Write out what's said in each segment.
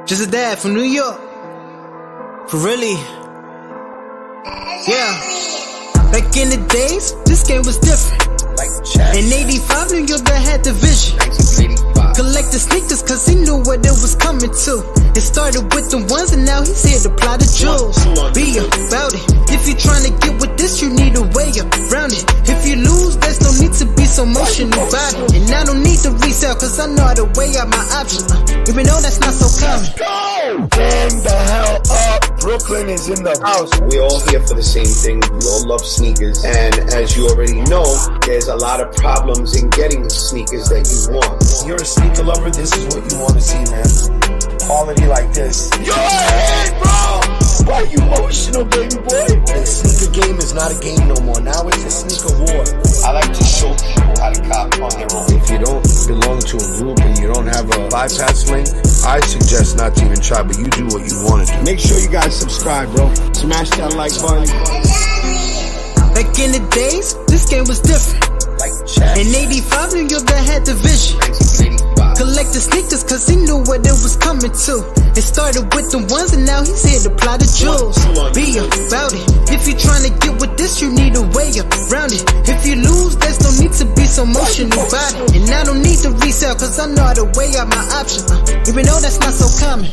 Just a dad from New York. For really. Yeah. Back in the days, this game was different. In 85, New York that had the vision. Collect the sneakers cause he knew what it was coming to. It started with the ones and now he's here to apply the jewels. Be about it. If you're trying to get with this, you need a way around it. If you lose, there's no need to be so emotional about it. And I don't need to resell cause I know how to weigh out my options. Even though that's not so common. Turn the hell up. Brooklyn is in the house. We're all here for the same thing. We all love sneakers. And as you already know, there's a lot of problems in getting the sneakers that you want. You're a sneaker lover, this is what you want to see, man. Quality like this. You're ahead, bro! Why you emotional, baby boy? The sneaker game is not a game no more. Now it's a sneaker war. I like to show people how to cop on their own. If you don't belong to a group and you don't have a bypass link, I suggest not to even try, but you do what you want to do. Make sure you guys subscribe, bro. Smash that like button. Back in the days, this game was different. In 85, New York that had the vision. Collect the sneakers cause he knew what it was coming to. It started with the ones and now he's here to apply the jewels. Be about it. If you're trying to get with this, you need a way around it. If you lose, there's no need to be so emotional about it. And I don't need to resell cause I know how to weigh out my options. Even though that's not so common.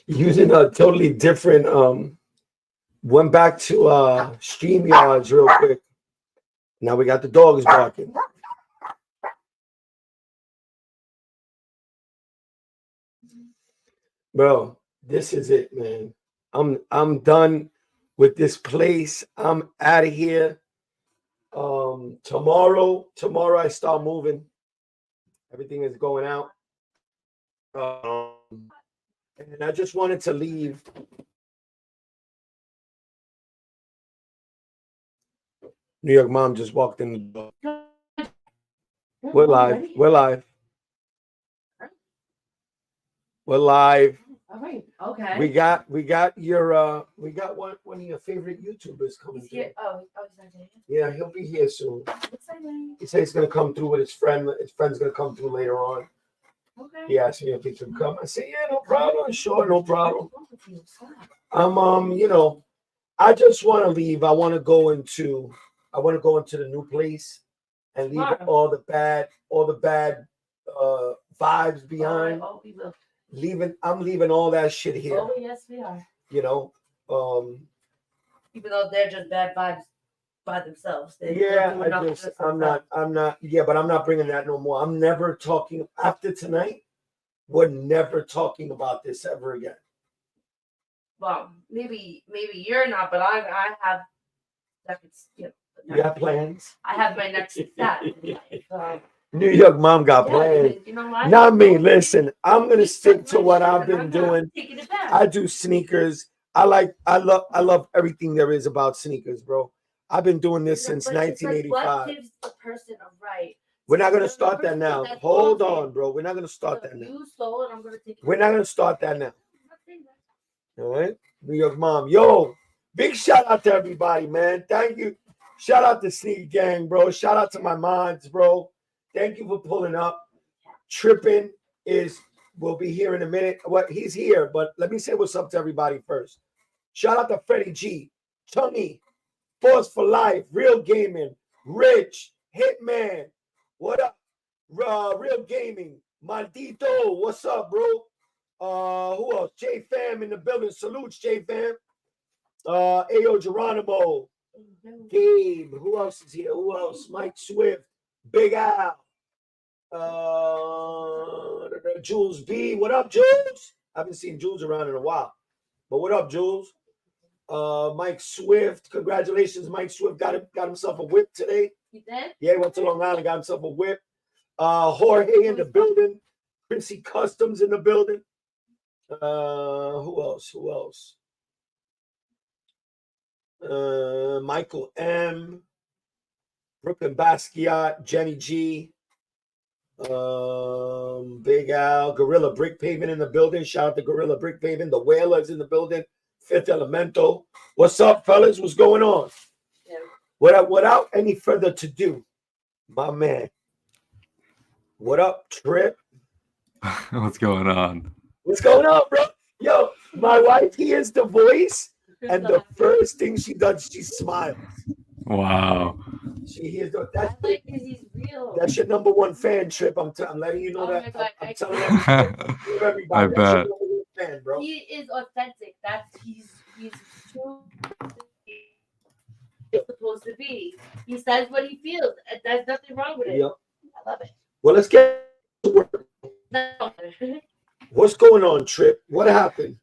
Using a totally different went back to StreamYards real quick. Now we got the dogs barking. Bro, this is it, man. I'm done with this place. I'm out of here. Tomorrow I start moving. Everything is going out. And I just wanted to leave. New York mom just walked in the door. We're live. We're live. We're live. All right. Okay. We got your we got one of your favorite YouTubers coming through. Oh, he's not here. Yeah, he'll be here soon. Exciting. He said he's gonna come through with his friend. His friend's gonna come through later on. Okay. He asked me if he could come. I said, yeah, no problem. Sure, no problem. You know, I just want to leave. I want to go into the new place and leave all the bad vibes behind. Oh, we will. I'm leaving all that shit here. Oh, yes, we are. You know, even though they're just bad vibes by themselves. I'm not. Yeah, but I'm not bringing that no more. I'm never talking after tonight. We're never talking about this ever again. Well, maybe you're not, but I have. You got plans? I have my next step. New York mom got plans. You know what? Not me. Listen, I'm gonna stick to what I've been doing. I do sneakers. I love everything there is about sneakers, bro. I've been doing this since 1985. What gives the person a right? We're not gonna start that now. Hold on, bro. We're not gonna start that now. You stole it. I'm gonna take it. We're not gonna start that now. All right, New York mom. Yo, big shout out to everybody, man. Thank you. Shout out to Sneak Gang, bro. Shout out to my mods, bro. Thank you for pulling up. Tripping will be here in a minute. He's here, but let me say what's up to everybody first. Shout out to Freddie G, Tongy, Force for Life, Real Gaming, Rich, Hitman. What up? Real Gaming, Maldito. What's up, bro? Who else? J Fam in the building. Salutes, J Fam. Ayo Geronimo, Gabe. Who else is here? Who else? Mike Swift, Big Al. Jules B. What up, Jules? I haven't seen Jules around in a while. But what up, Jules? Mike Swift. Congratulations, Mike Swift got himself a whip today. He did? Yeah, he went to Long Island, got himself a whip. Jorge in the building. Quincy Customs in the building. Who else? Michael M. Brooklyn Basquiat, Jenny G. Big Al, Gorilla Brick Pavement in the building. Shout out to Gorilla Brick Pavement. The Whalers in the building. Fifth Elemental. What's up, fellas? What's going on? Yeah. Without any further ado, my man. What up, Trip? What's going on? What's going on, bro? Yo, my wife hears the voice, and the first thing she does, she smiles. Wow. She hears the. I like because he's real. That's your number one fan, Trip. I'm letting you know that. I'm telling everybody. I That's bet. your number one fan, bro. He is authentic. He's true. It's supposed to be. He says what he feels. And there's nothing wrong with it. Yep. I love it. Well, let's get to work. No. What's going on, Trip? What happened?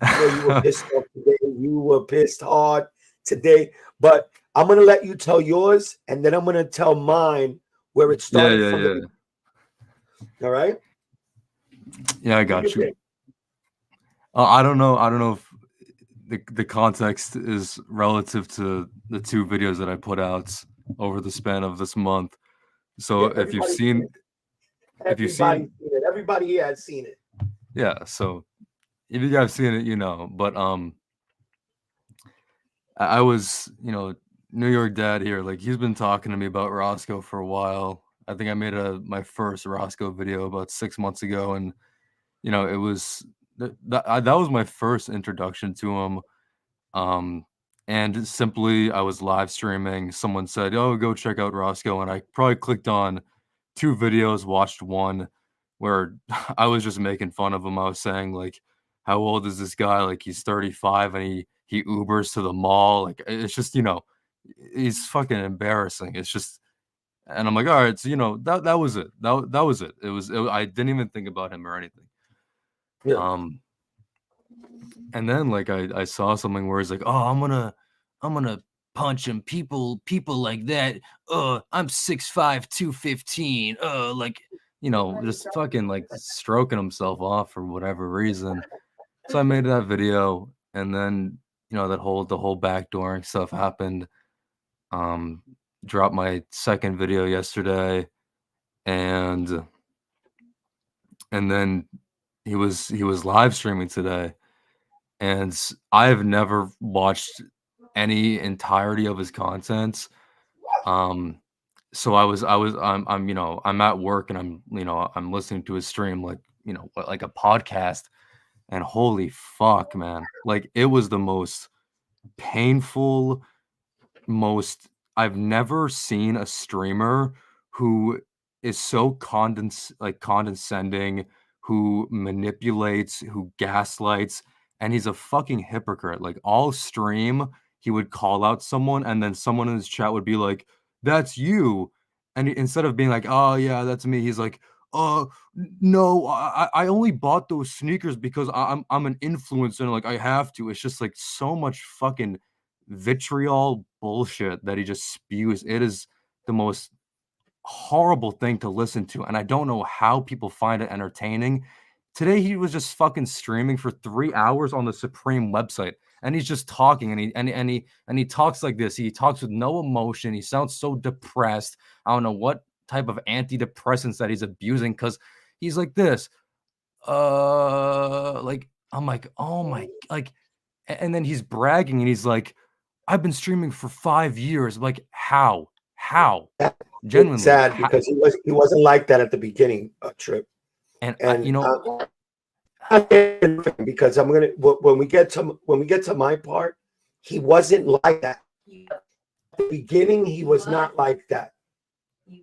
I know you were pissed off today. You were pissed hard today, but I'm gonna let you tell yours, and then I'm gonna tell mine where it started from. All right. Yeah, I got you. I don't know if the context is relative to the two videos that I put out over the span of this month. So Yeah, if you've seen everybody here has seen it. Yeah, so if you guys seen it, you know. But I was, New York dad here. Like, he's been talking to me about Roscoe for a while. I think I made my first Roscoe video about 6 months ago, and it was that was my first introduction to him. And simply I was live streaming. Someone said, "Oh, go check out Roscoe," and I probably clicked on 2 videos, watched one where I was just making fun of him. I was saying, like, how old is this guy? Like, he's 35 and he Ubers to the mall. Like, it's just, he's fucking embarrassing. It's just, and I'm like, all right, so that was it. That was it. I didn't even think about him or anything. Yeah. And then like I saw something where he's like, "Oh, I'm gonna punching people like that. I'm 6'5", 215. Like, you know, just fucking like stroking himself off for whatever reason. So I made that video, and then, you know, the whole backdooring stuff happened. Dropped my second video yesterday, and then he was live streaming today, and I've never watched any entirety of his content. So I'm you know, I'm at work, and I'm, you know, I'm listening to his stream like, you know, like a podcast, and holy fuck, man. Like, it was the most painful, most I've never seen a streamer who is so condescending, who manipulates, who gaslights, and he's a fucking hypocrite. Like, all stream, he would call out someone, and then someone in his chat would be like, "That's you," and instead of being like, "Oh yeah, that's me," he's like, No, I only bought those sneakers because I'm an influencer, and like I have to." It's just like so much fucking vitriol bullshit that he just spews. It is the most horrible thing to listen to, and I don't know how people find it entertaining. Today he was just fucking streaming for 3 hours on the Supreme website, and he's just talking, and he talks like this. He talks with no emotion. He sounds so depressed. I don't know what type of antidepressants that he's abusing, because he's like this. Like, I'm like, oh my, like, and then he's bragging, and he's like, "I've been streaming for 5 years." I'm like, how? How? It's Genuinely, sad because he wasn't like that at the beginning, Trip. and And you know, because I'm gonna when we get to my part, he wasn't like that. At the beginning, he was not like that.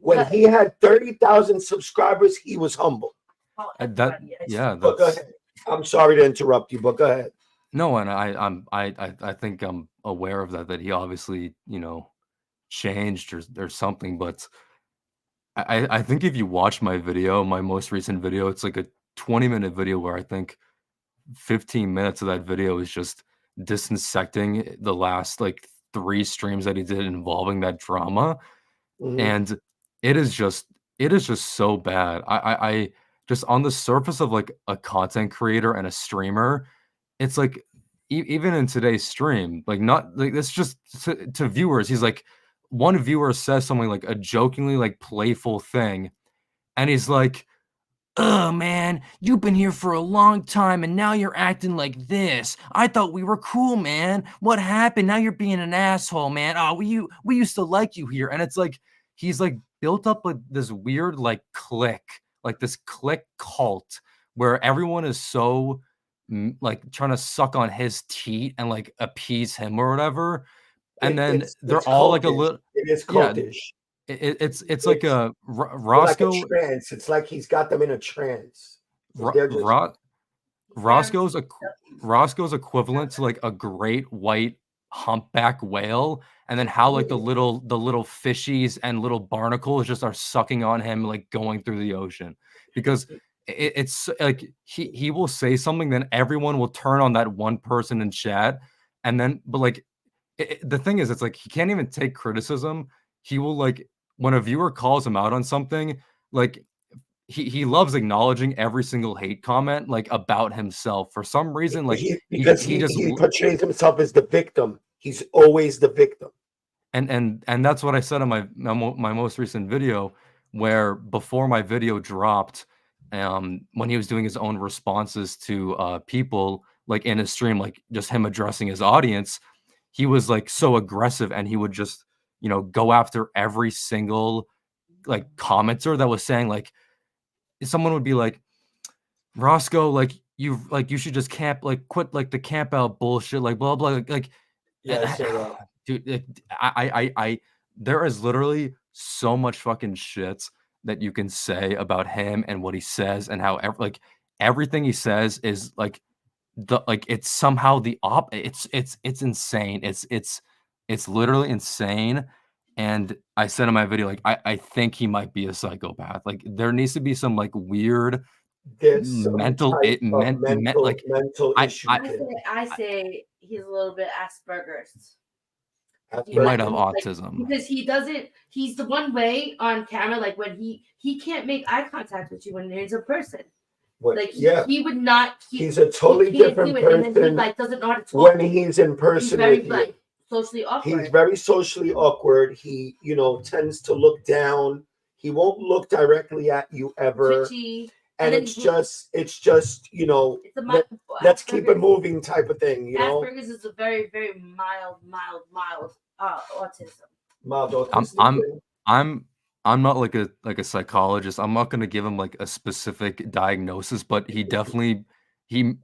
When he had 30,000 subscribers, he was humble. yeah, But go ahead. I'm sorry to interrupt you, but go ahead. no, and I think I'm aware of that. That he obviously, you know, changed or something. But I think if you watch my video, my most recent video, it's like a 20-minute video where I think 15 minutes of that video is just dissecting the last like 3 streams that he did involving that drama. Mhm. And it is just so bad. I just, on the surface of like a content creator and a streamer, it's like even in today's stream, like, not like, it's just to viewers. He's like, one viewer says something like a jokingly like playful thing, and he's like, "Oh man, you've been here for a long time and now you're acting like this. I thought we were cool, man. What happened? Now you're being an asshole, man. Oh, we used to like you here." And it's like he's like built up like this weird like clique, like this clique cult where everyone is so like trying to suck on his teat and like appease him or whatever. And then they're all like a little, It is yeah, cultish. it's like a Roscoe. Roscoe. Like a trance. It's like he's got them in a trance. Roscoe's equivalent to like a great white humpback whale, and then how like the little fishies and little barnacles just are sucking on him, like going through the ocean, because it's like he will say something, then everyone will turn on that one person in chat, and then but like the thing is, it's like he can't even take criticism. He will like, when a viewer calls him out on something, like he loves acknowledging every single hate comment like about himself for some reason. Like he just portrays himself as the victim. He's always the victim. And that's what I said in my most recent video, where before my video dropped, when he was doing his own responses to people like in his stream, like just him addressing his audience, he was like so aggressive, and he would just, you know, go after every single like commenter that was saying, like, someone would be like, "Roscoe, like you should just camp, like quit like the camp out bullshit, like blah blah," like Yeah, dude, I there is literally so much fucking shit that you can say about him and what he says, and how like everything he says is like it's somehow the it's insane. It's literally insane. And I said in my video, like, I think he might be a psychopath. Like, there needs to be some like weird there's mental mental issue. I say he's a little bit Asperger's. He might have Like, autism. because he doesn't. He's the one way on camera. Like when he can't make eye contact with you when there's a person. What, Like yeah, he would not. he's a totally he can't different do it, and then he person like doesn't know how to talk. when he's in He's person very with you. like socially awkward. He's very socially awkward. He, you know, tends to look down. He won't look directly at you ever. Twitchy. And then it's just, you know, it's a let's keep it moving type of thing, you know. Asperger's is a very, very mild autism. Mild autism. I'm not like a psychologist. I'm not gonna give him like a specific diagnosis, but he definitely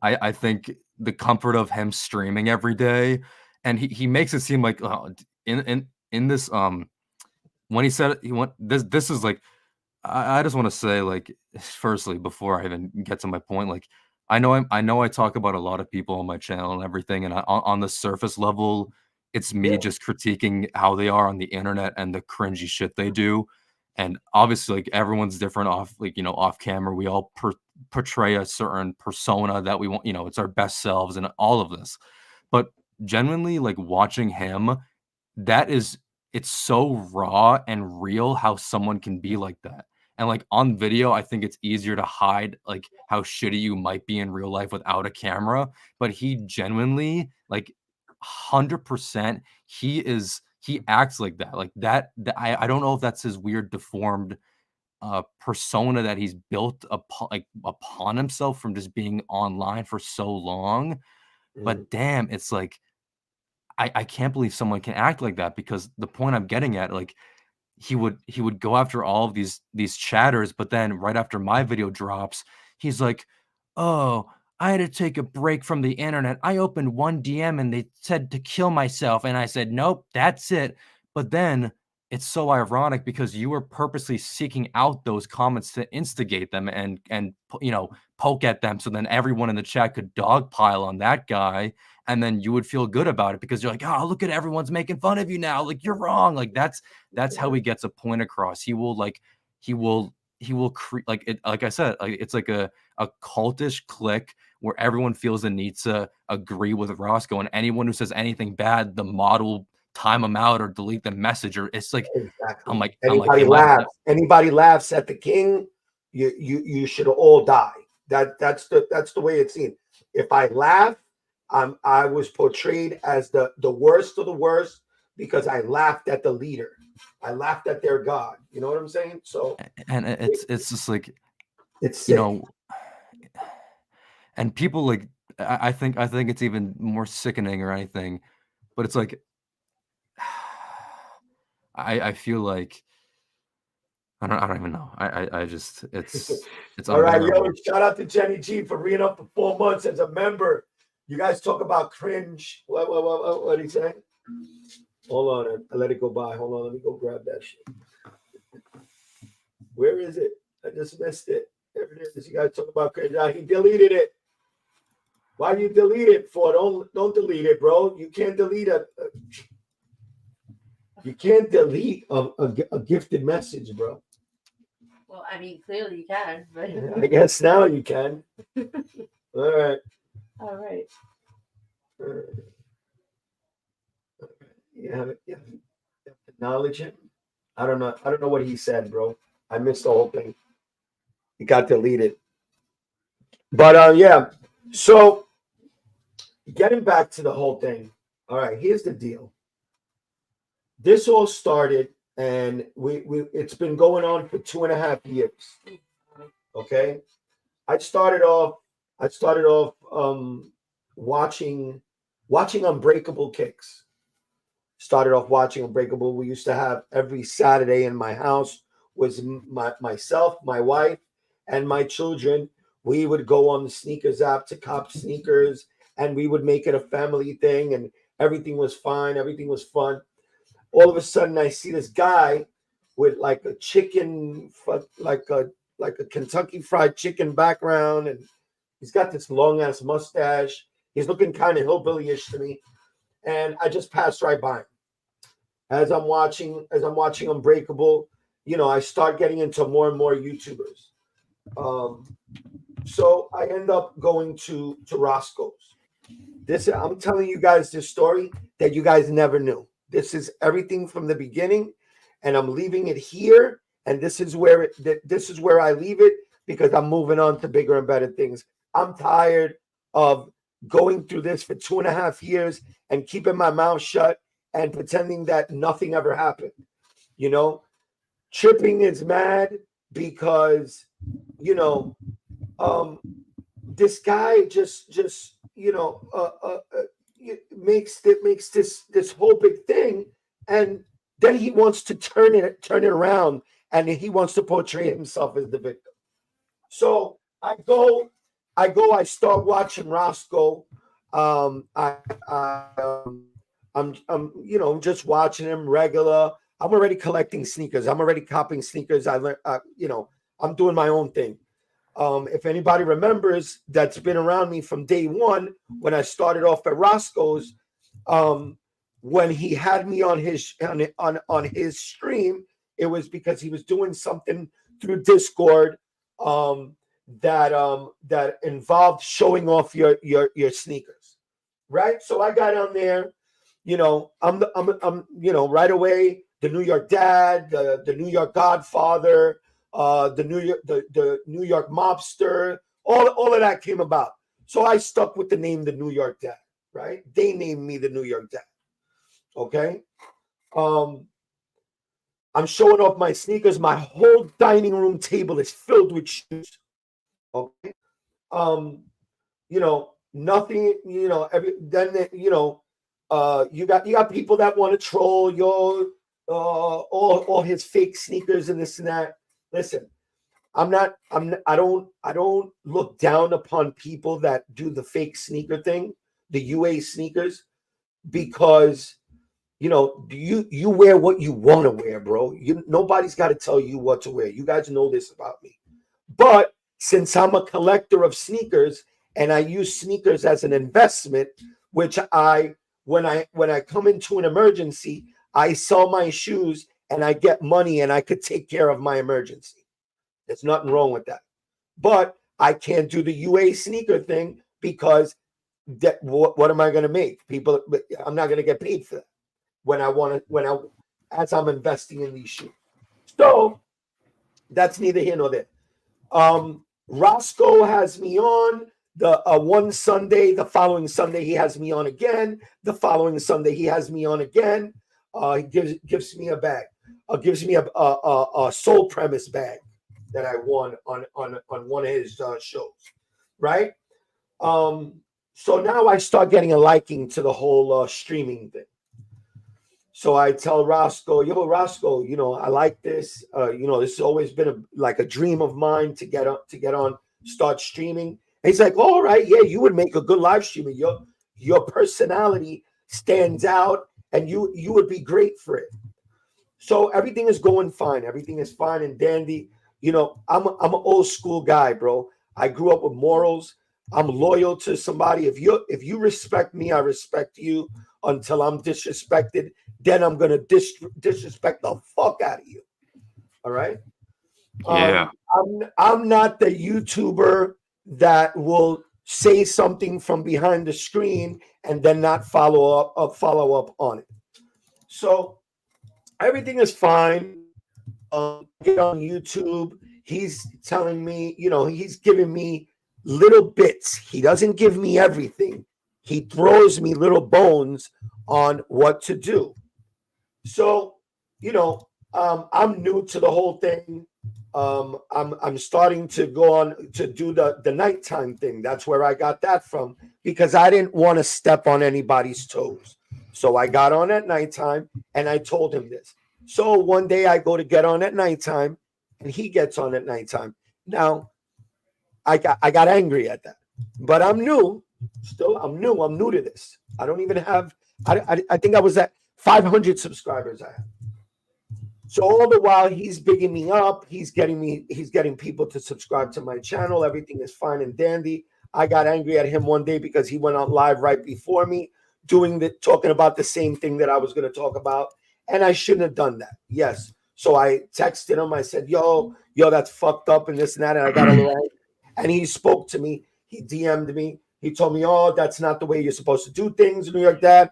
I think the comfort of him streaming every day, and he makes it seem like in this when he said he want this is like I just want to say, like, firstly, before I even get to my point, like, I know I talk about a lot of people on my channel and everything, and on the surface level, it's me just critiquing how they are on the internet and the cringy shit they do. And obviously, like, everyone's different off, like, off camera. We all portray a certain persona that we want, it's our best selves and all of this. But genuinely, like, watching him, it's so raw and real how someone can be like that. And like on video, I think it's easier to hide like how shitty you might be in real life without a camera. But he genuinely, like 100%, he acts like that. Like that I don't know if that's his weird deformed persona that he's built upon himself from just being online for so long. But damn, it's like I can't believe someone can act like that, because the point I'm getting at, like, he would go after all of these chatters, but then right after my video drops, he's like, "Oh, I had to take a break from the internet. I opened one DM and they said to kill myself, and I said, nope, that's it." But then it's so ironic because you were purposely seeking out those comments to instigate them and poke at them, so then everyone in the chat could dogpile on that guy, and then you would feel good about it because you're like, "Oh, look at everyone's making fun of you now. Like, you're wrong." Like that's how he gets a point across. He will like it, like I said, like it's like a cultish clique where everyone feels the need to agree with Roscoe, and anyone who says anything bad, the mod will time them out or delete the message, or it's like exactly. Anybody laughs at the king, you should all die. That's the way it's seen. If I laugh, I was portrayed as the worst of the worst because I laughed at the leader. I laughed at their god. You know what I'm saying? So, and it's just like, it's sick. And people like, I think it's even more sickening or anything, but it's like, I feel like I don't even know. I just it's all right, yo, shout out to Jenny G for being up for 4 months as a member. You guys talk about cringe. What he saying? Hold on, I let it go by. Hold on, let me go grab that shit. Where is it? I just missed it. There it is. You guys talk about cringe. He deleted it. Why do you delete it for? Don't delete it, bro. You can't delete you can't delete a gifted message, bro. Well, I mean, clearly you can, but I guess now you can. All right. All right. You have it. Yeah. Acknowledge him. I don't know what he said, bro. I missed the whole thing. It got deleted. But yeah. So getting back to the whole thing. All right, here's the deal. This all started, and it's been going on for 2.5 years. Okay. I started off watching Unbreakable Kicks. Started off watching Unbreakable. We used to have every Saturday in my house was myself, my wife, and my children. We would go on the sneakers app to cop sneakers, and we would make it a family thing, and everything was fine. Everything was fun. All of a sudden, I see this guy with like a chicken, like a Kentucky Fried Chicken background, and he's got this long ass mustache. He's looking kind of hillbilly-ish to me, and I just passed right by him. As I'm watching Unbreakable, I start getting into more and more YouTubers. So I end up going to Roscoe's. I'm telling you guys this story that you guys never knew. This is everything from the beginning, and I'm leaving it here. And this is where I leave it, because I'm moving on to bigger and better things. I'm tired of going through this for 2.5 years and keeping my mouth shut and pretending that nothing ever happened. You know, Tripping is mad because, you know, this guy just makes this whole big thing, and then he wants to turn it around, and he wants to portray himself as the victim. So I start watching Roscoe. I'm just watching him regular. I'm already collecting sneakers. I'm already copying sneakers. I learned, I'm doing my own thing. If anybody remembers, that's been around me from day one when I started off at Roscoe's, when he had me on his stream, it was because he was doing something through Discord that involved showing off your sneakers, right? So I got on there, I'm right away, the New York Dad, the New York Godfather, the New York Mobster, all of that came about. So I stuck with the name the New York Dad, right? They named me the New York Dad. Okay. I'm showing off my sneakers. My whole dining room table is filled with shoes. Okay. Nothing, you got people that want to troll all his fake sneakers and this and that. Listen, I don't look down upon people that do the fake sneaker thing, the UA sneakers, because you wear what you want to wear, bro. Nobody's got to tell you what to wear. You guys know this about me. But since I'm a collector of sneakers and I use sneakers as an investment, which when I come into an emergency, I sell my shoes and I get money and I could take care of my emergency. There's nothing wrong with that. But I can't do the UA sneaker thing because what am I going to make? I'm not going to get paid for that as I'm investing in these shoes. So that's neither here nor there. Roscoe has me on the one Sunday. The following Sunday he has me on again. The following Sunday he has me on again. He gives me a bag. Gives me a Soul Premise bag that I won on one of his shows, right? So now I start getting a liking to the whole streaming thing. So I tell Roscoe, Roscoe, I like this. This has always been a dream of mine to get on, start streaming. And he's like, all right, yeah, you would make a good live streamer. Your personality stands out, and you would be great for it. So everything is going fine. Everything is fine and dandy. I'm an old school guy, bro. I grew up with morals. I'm loyal to somebody. If you respect me, I respect you until I'm disrespected. Then I'm gonna disrespect the fuck out of you. All right. Yeah. I'm not the YouTuber that will say something from behind the screen and then not follow up on it. So everything is fine. Get on YouTube. He's telling me, he's giving me little bits. He doesn't give me everything. He throws me little bones on what to do. So, I'm new to the whole thing. I'm starting to go on to do the nighttime thing. That's where I got that from, because I didn't want to step on anybody's toes. So I got on at nighttime and I told him this. So one day I go to get on at nighttime and he gets on at nighttime. Now I got angry at that, but I'm new. I'm new to this. I don't even have, I think I was at 500 subscribers I have. So all the while he's bigging me up, he's getting people to subscribe to my channel. Everything is fine and dandy. I got angry at him one day because he went on live right before me, talking about the same thing that I was going to talk about, and I shouldn't have done that. Yes. So I texted him. I said, yo, that's fucked up and this and that, and I got a little angry. And he spoke to me. He DM'd me. He told me, oh, that's not the way you're supposed to do things, New York Dad.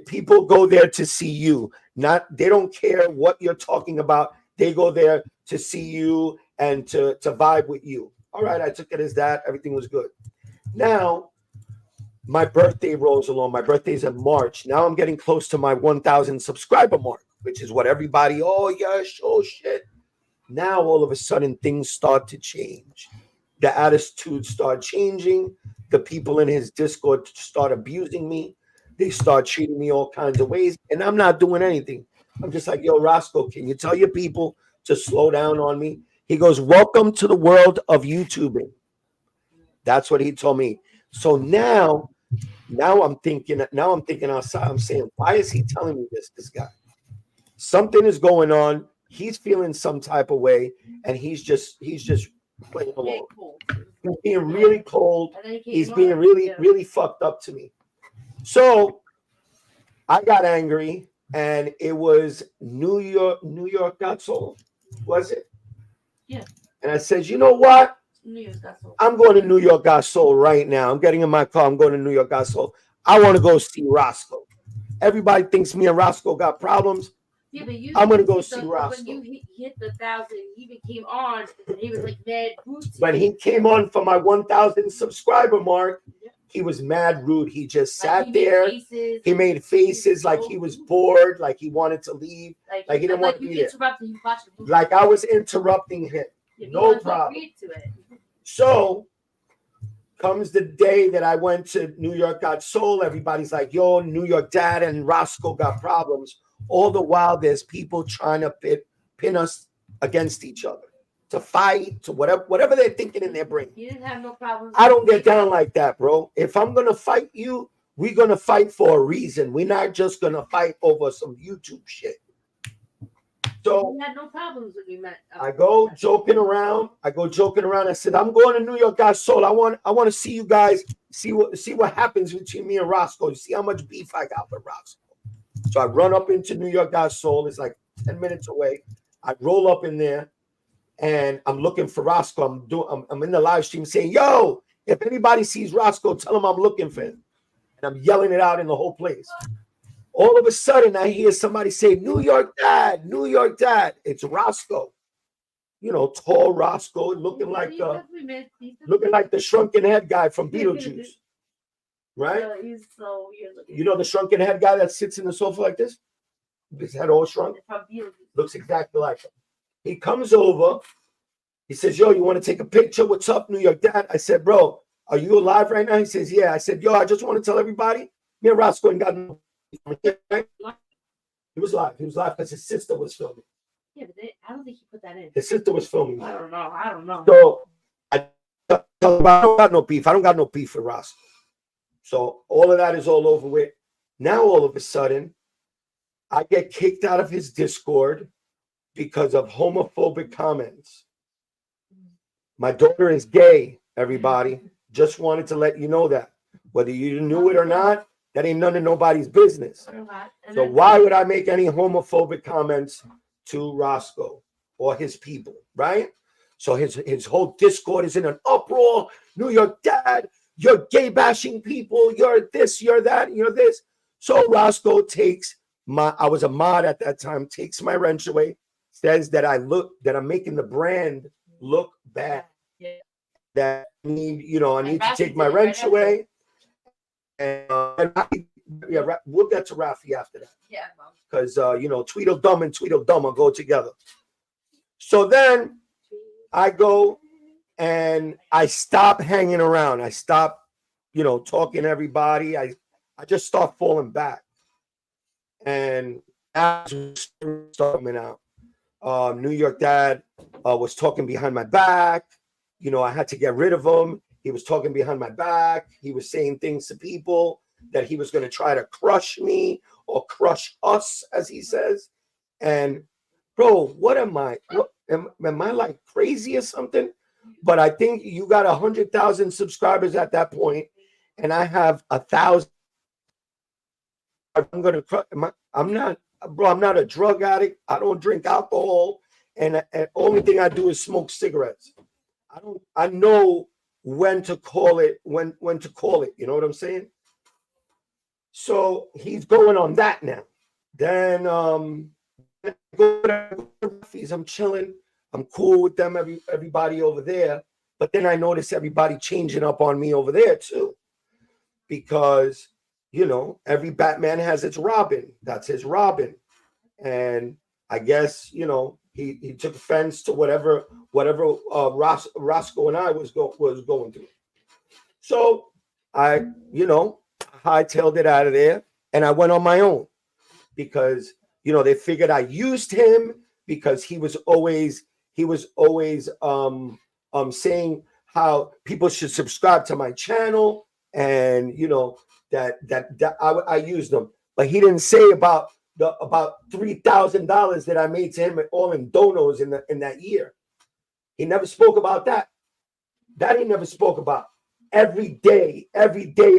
People go there to see you. They don't care what you're talking about. They go there to see you and to vibe with you. All right, I took it as that. Everything was good. Now, my birthday rolls along. My birthday's in March. Now I'm getting close to my 1,000 subscriber mark, which is what everybody, oh, yes, oh, shit. Now, all of a sudden, things start to change. The attitudes start changing. The people in his Discord start abusing me. They start treating me all kinds of ways, and I'm not doing anything. I'm just like, yo, Roscoe, can you tell your people to slow down on me? He goes, welcome to the world of YouTubing. That's what he told me. So now I'm thinking outside. I'm saying, why is he telling me this guy? Something is going on. He's feeling some type of way, and he's just playing along. He's being really cold. He's being really fucked up to me. So I got angry, and it was New York got sold. Was it? Yeah. And I said, you know what? I'm going to New York got sold right now. I'm getting in my car. I'm going to New York got sold. I want to go see Roscoe. Everybody thinks me and Roscoe got problems. Yeah, but I'm gonna go see Roscoe. When you hit the 1,000, he even came on, and he was like mad rude. When he came on for my 1,000 subscriber mark, he was mad rude. He just sat there. He made faces like he was bored, like he wanted to leave, like he didn't want to be there. Like I was interrupting him. No problem. So comes the day that I went to New York got sold. Everybody's like, yo, New York Dad and Roscoe got problems. All the while, there's people trying to pin us against each other, to fight, to whatever they're thinking in their brain. You didn't have no problems. I don't get down like that, bro. If I'm gonna fight you, we're gonna fight for a reason. We're not just gonna fight over some YouTube shit. So you had no problems when we met. I go joking around. I said, I'm going to New York got sold. I want to see you guys, see what happens between me and Roscoe. See how much beef I got with Roscoe. So I run up into New York got sold. It's like 10 minutes away. I roll up in there, and I'm looking for Roscoe. I'm in the live stream saying, yo, if anybody sees Roscoe, tell him I'm looking for him. And I'm yelling it out in the whole place. All of a sudden, I hear somebody say, New York Dad, New York Dad. It's Roscoe. You know, tall Roscoe, looking like the shrunken head guy from Beetlejuice. Right? He's so weird looking. You know the shrunken head guy that sits in the sofa like this? His head all shrunk? Looks exactly like him. He comes over. He says, yo, you want to take a picture? What's up, New York Dad? I said, bro, are you alive right now? He says, yeah. I said, yo, I just want to tell everybody, me and Roscoe ain't got no. He was live. He was live because his sister was filming. Yeah, but I don't think he put that in. His sister was filming. I don't know. So I don't got no beef. I don't got no beef with Roscoe. So all of that is all over with. Now all of a sudden, I get kicked out of his Discord because of homophobic comments. My daughter is gay, everybody. Just wanted to let you know that. Whether you knew it or not, that ain't none of nobody's business. So why would I make any homophobic comments to Roscoe or his people, right? So his whole Discord is in an uproar. New York Dad, you're gay bashing people. You're this, you're that, you're this. So Roscoe takes I was a mod at that time, takes my wrench away, says that I'm making the brand look bad. Yeah. That I need to take my wrench away. And we'll get to Rafi after that. Yeah. Because Tweedledum and Tweedledum will go together. So then I go and I stop hanging around. I stop, talking to everybody. I just start falling back. And as coming out, New York Dad was talking behind my back. I had to get rid of him. He was talking behind my back. He was saying things to people that he was going to try to crush me or crush us, as he says. And bro, what am I? Am I like crazy or something? But I think you got 100,000 subscribers at that point, and I have 1,000. I'm not a drug addict. I don't drink alcohol, and only thing I do is smoke cigarettes. I know when to call it, when to call it. You know what I'm saying? So he's going on that now. Then I'm chilling. I'm cool with them, everybody over there. But then I notice everybody changing up on me over there too. Because, you know, every Batman has its Robin. That's his Robin. And I guess, you know, he took offense to whatever Roscoe and I was going through. So I, you know, hightailed it out of there and I went on my own because, you know, they figured I used him because he was always saying how people should subscribe to my channel and, you know, that I used them. But he didn't say about $3,000 that I made to him all in donos in that year. He never spoke about that. That he never spoke about. Every day I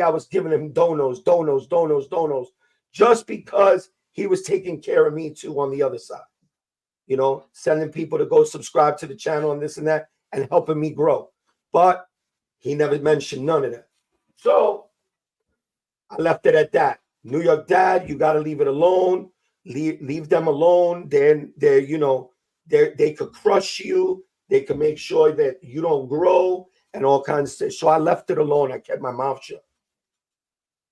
was giving him donos, just because he was taking care of me too on the other side. You know, sending people to go subscribe to the channel and this and that and helping me grow. But he never mentioned none of that. So I left it at that. New York Dad, you got to leave it alone. Leave them alone. Then you know, they could crush you. They can make sure that you don't grow and all kinds of stuff. So I left it alone. I kept my mouth shut.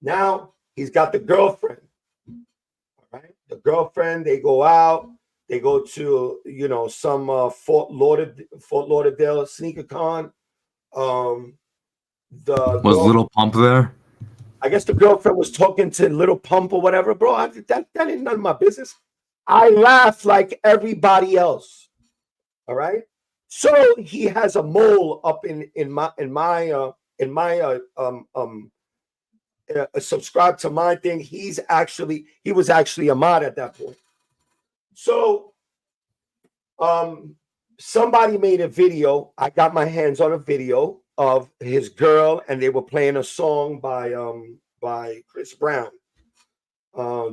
Now he's got the girlfriend. All right, the girlfriend. They go out. They go to, you know, some Fort Lauderdale sneaker con. Was Little Pump there? I guess the girlfriend was talking to Little Pump or whatever, bro. That ain't none of my business. I laugh like everybody else. All right. So he has a mole up in my subscribe to my thing. He was actually a mod at that point. So somebody made a video. I got my hands on a video of his girl, and they were playing a song by Chris Brown.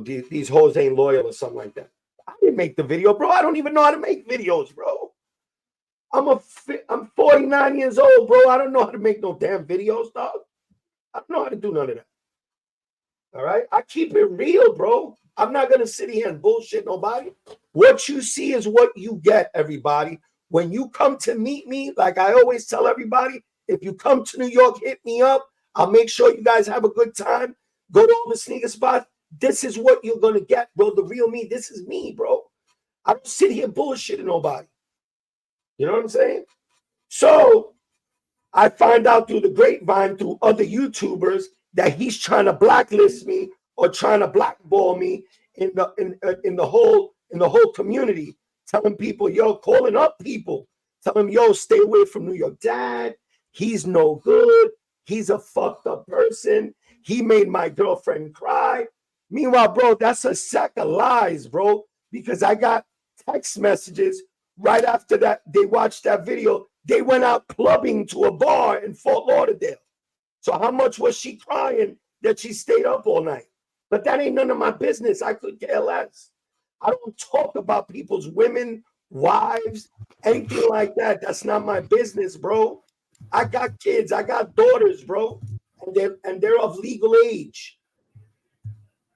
These hoes ain't loyal or something like that. I didn't make the video, bro. I don't even know how to make videos, bro. I'm 49 years old, bro. I don't know how to make no damn videos, dog. I don't know how to do none of that. All right? I keep it real, bro. I'm not going to sit here and bullshit nobody. What you see is what you get, everybody. When you come to meet me, like I always tell everybody, if you come to New York, hit me up. I'll make sure you guys have a good time. Go to all the sneaker spots. This is what you're going to get, bro. The real me. This is me, bro. I don't sit here bullshitting nobody. You know what I'm saying? So I find out through the grapevine, through other YouTubers, that he's trying to blacklist me or trying to blackball me in the whole community, telling people, yo, calling up people, telling them, yo, stay away from New York Dad. He's no good. He's a fucked up person. He made my girlfriend cry. Meanwhile, bro, that's a sack of lies, bro, because I got text messages right after that. They watched that video. They went out clubbing to a bar in Fort Lauderdale. So how much was she crying that she stayed up all night? But that ain't none of my business. I could care less. I don't talk about people's women, wives, anything like that. That's not my business, bro. I got kids. I got daughters, bro. And they're of legal age.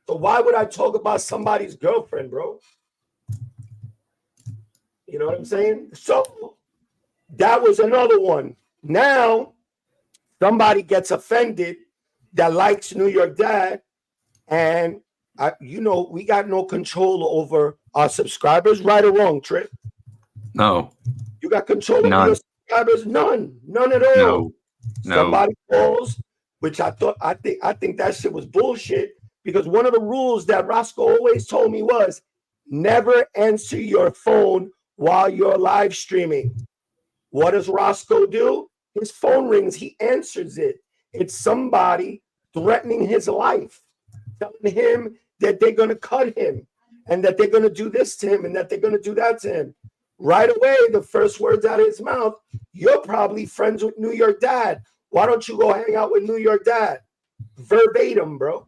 So why would I talk about somebody's girlfriend, bro? You know what I'm saying? So that was another one. Now, somebody gets offended that likes New York Dad, and you know, we got no control over our subscribers, right or wrong, Trip? No. You got control over your subscribers? None at all. No. Somebody calls, which I think that shit was bullshit, because one of the rules that Roscoe always told me was never answer your phone while you're live streaming. What does Roscoe do? His phone rings, he answers it. It's somebody threatening his life, telling him that they're going to cut him and that they're going to do this to him and that they're going to do that to him. Right away, the first words out of his mouth, you're probably friends with New York Dad. Why don't you go hang out with New York Dad? Verbatim, bro.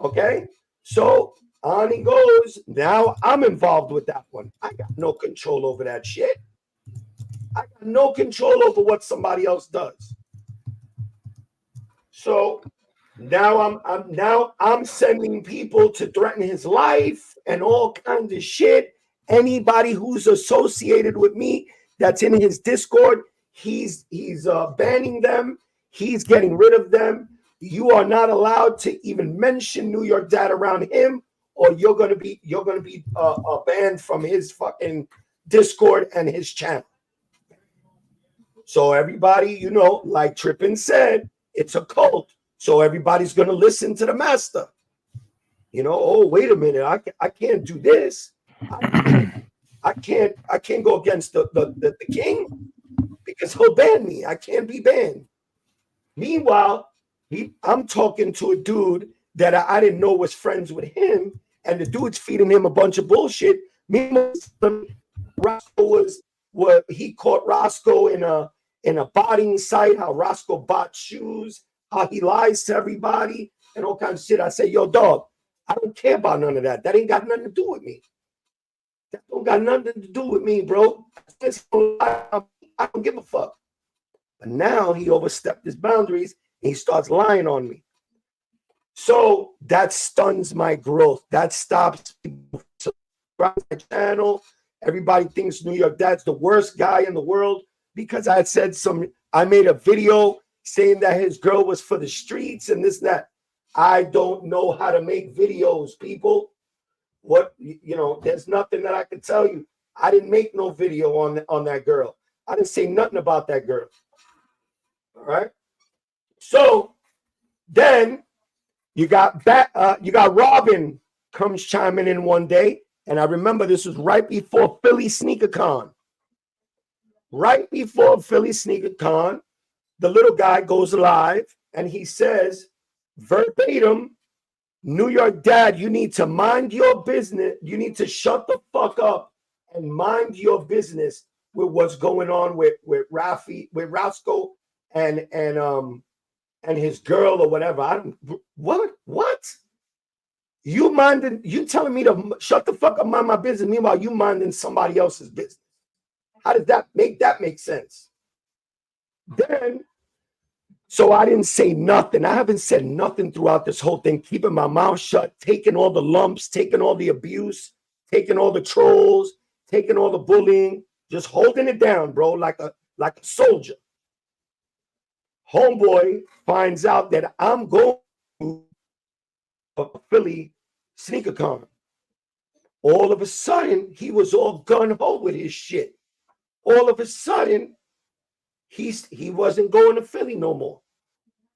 Okay? So on he goes. Now I'm involved with that one. I got no control over that shit. I got no control over what somebody else does. So Now I'm sending people to threaten his life and all kinds of shit. Anybody who's associated with me that's in his Discord, he's banning them. He's getting rid of them. You are not allowed to even mention New York Dad around him, or you're gonna be banned from his fucking Discord and his channel. So everybody, you know, like Trippin said, it's a cult. So everybody's gonna listen to the master. You know, oh, wait a minute, I can't do this. I can't go against the king because he'll ban me. I can't be banned. Meanwhile, I'm talking to a dude that I didn't know was friends with him, and the dude's feeding him a bunch of bullshit. Meanwhile, Roscoe was what he caught Roscoe in a botting site, how Roscoe bought shoes, how he lies to everybody, and all kinds of shit. I say, yo, dog, I don't care about none of that. That ain't got nothing to do with me. That don't got nothing to do with me, bro. I don't give a fuck. But now he overstepped his boundaries and he starts lying on me. So that stuns my growth. That stops people from my channel. Everybody thinks New York Dad's the worst guy in the world because I made a video saying that his girl was for the streets and this and that. I don't know how to make videos, people. What, you know, there's nothing that I can tell you. I didn't make no video on that girl. I didn't say nothing about that girl. All right. So then you got Robin comes chiming in one day, and I remember this was right before Philly Sneaker Con. Right before Philly Sneaker Con, the little guy goes live and he says verbatim, New York Dad, you need to mind your business. You need to shut the fuck up and mind your business with what's going on with Roscoe and his girl or whatever. What? You telling me to shut the fuck up, mind my business, meanwhile you minding somebody else's business. How does that make sense? Then, so I didn't say nothing. I haven't said nothing throughout this whole thing, keeping my mouth shut, taking all the lumps, taking all the abuse, taking all the trolls, taking all the bullying, just holding it down, bro, like a soldier. Homeboy finds out that I'm going to a Philly Sneaker Con. All of a sudden, he was all gun-ho with his shit. All of a sudden, he wasn't going to Philly no more.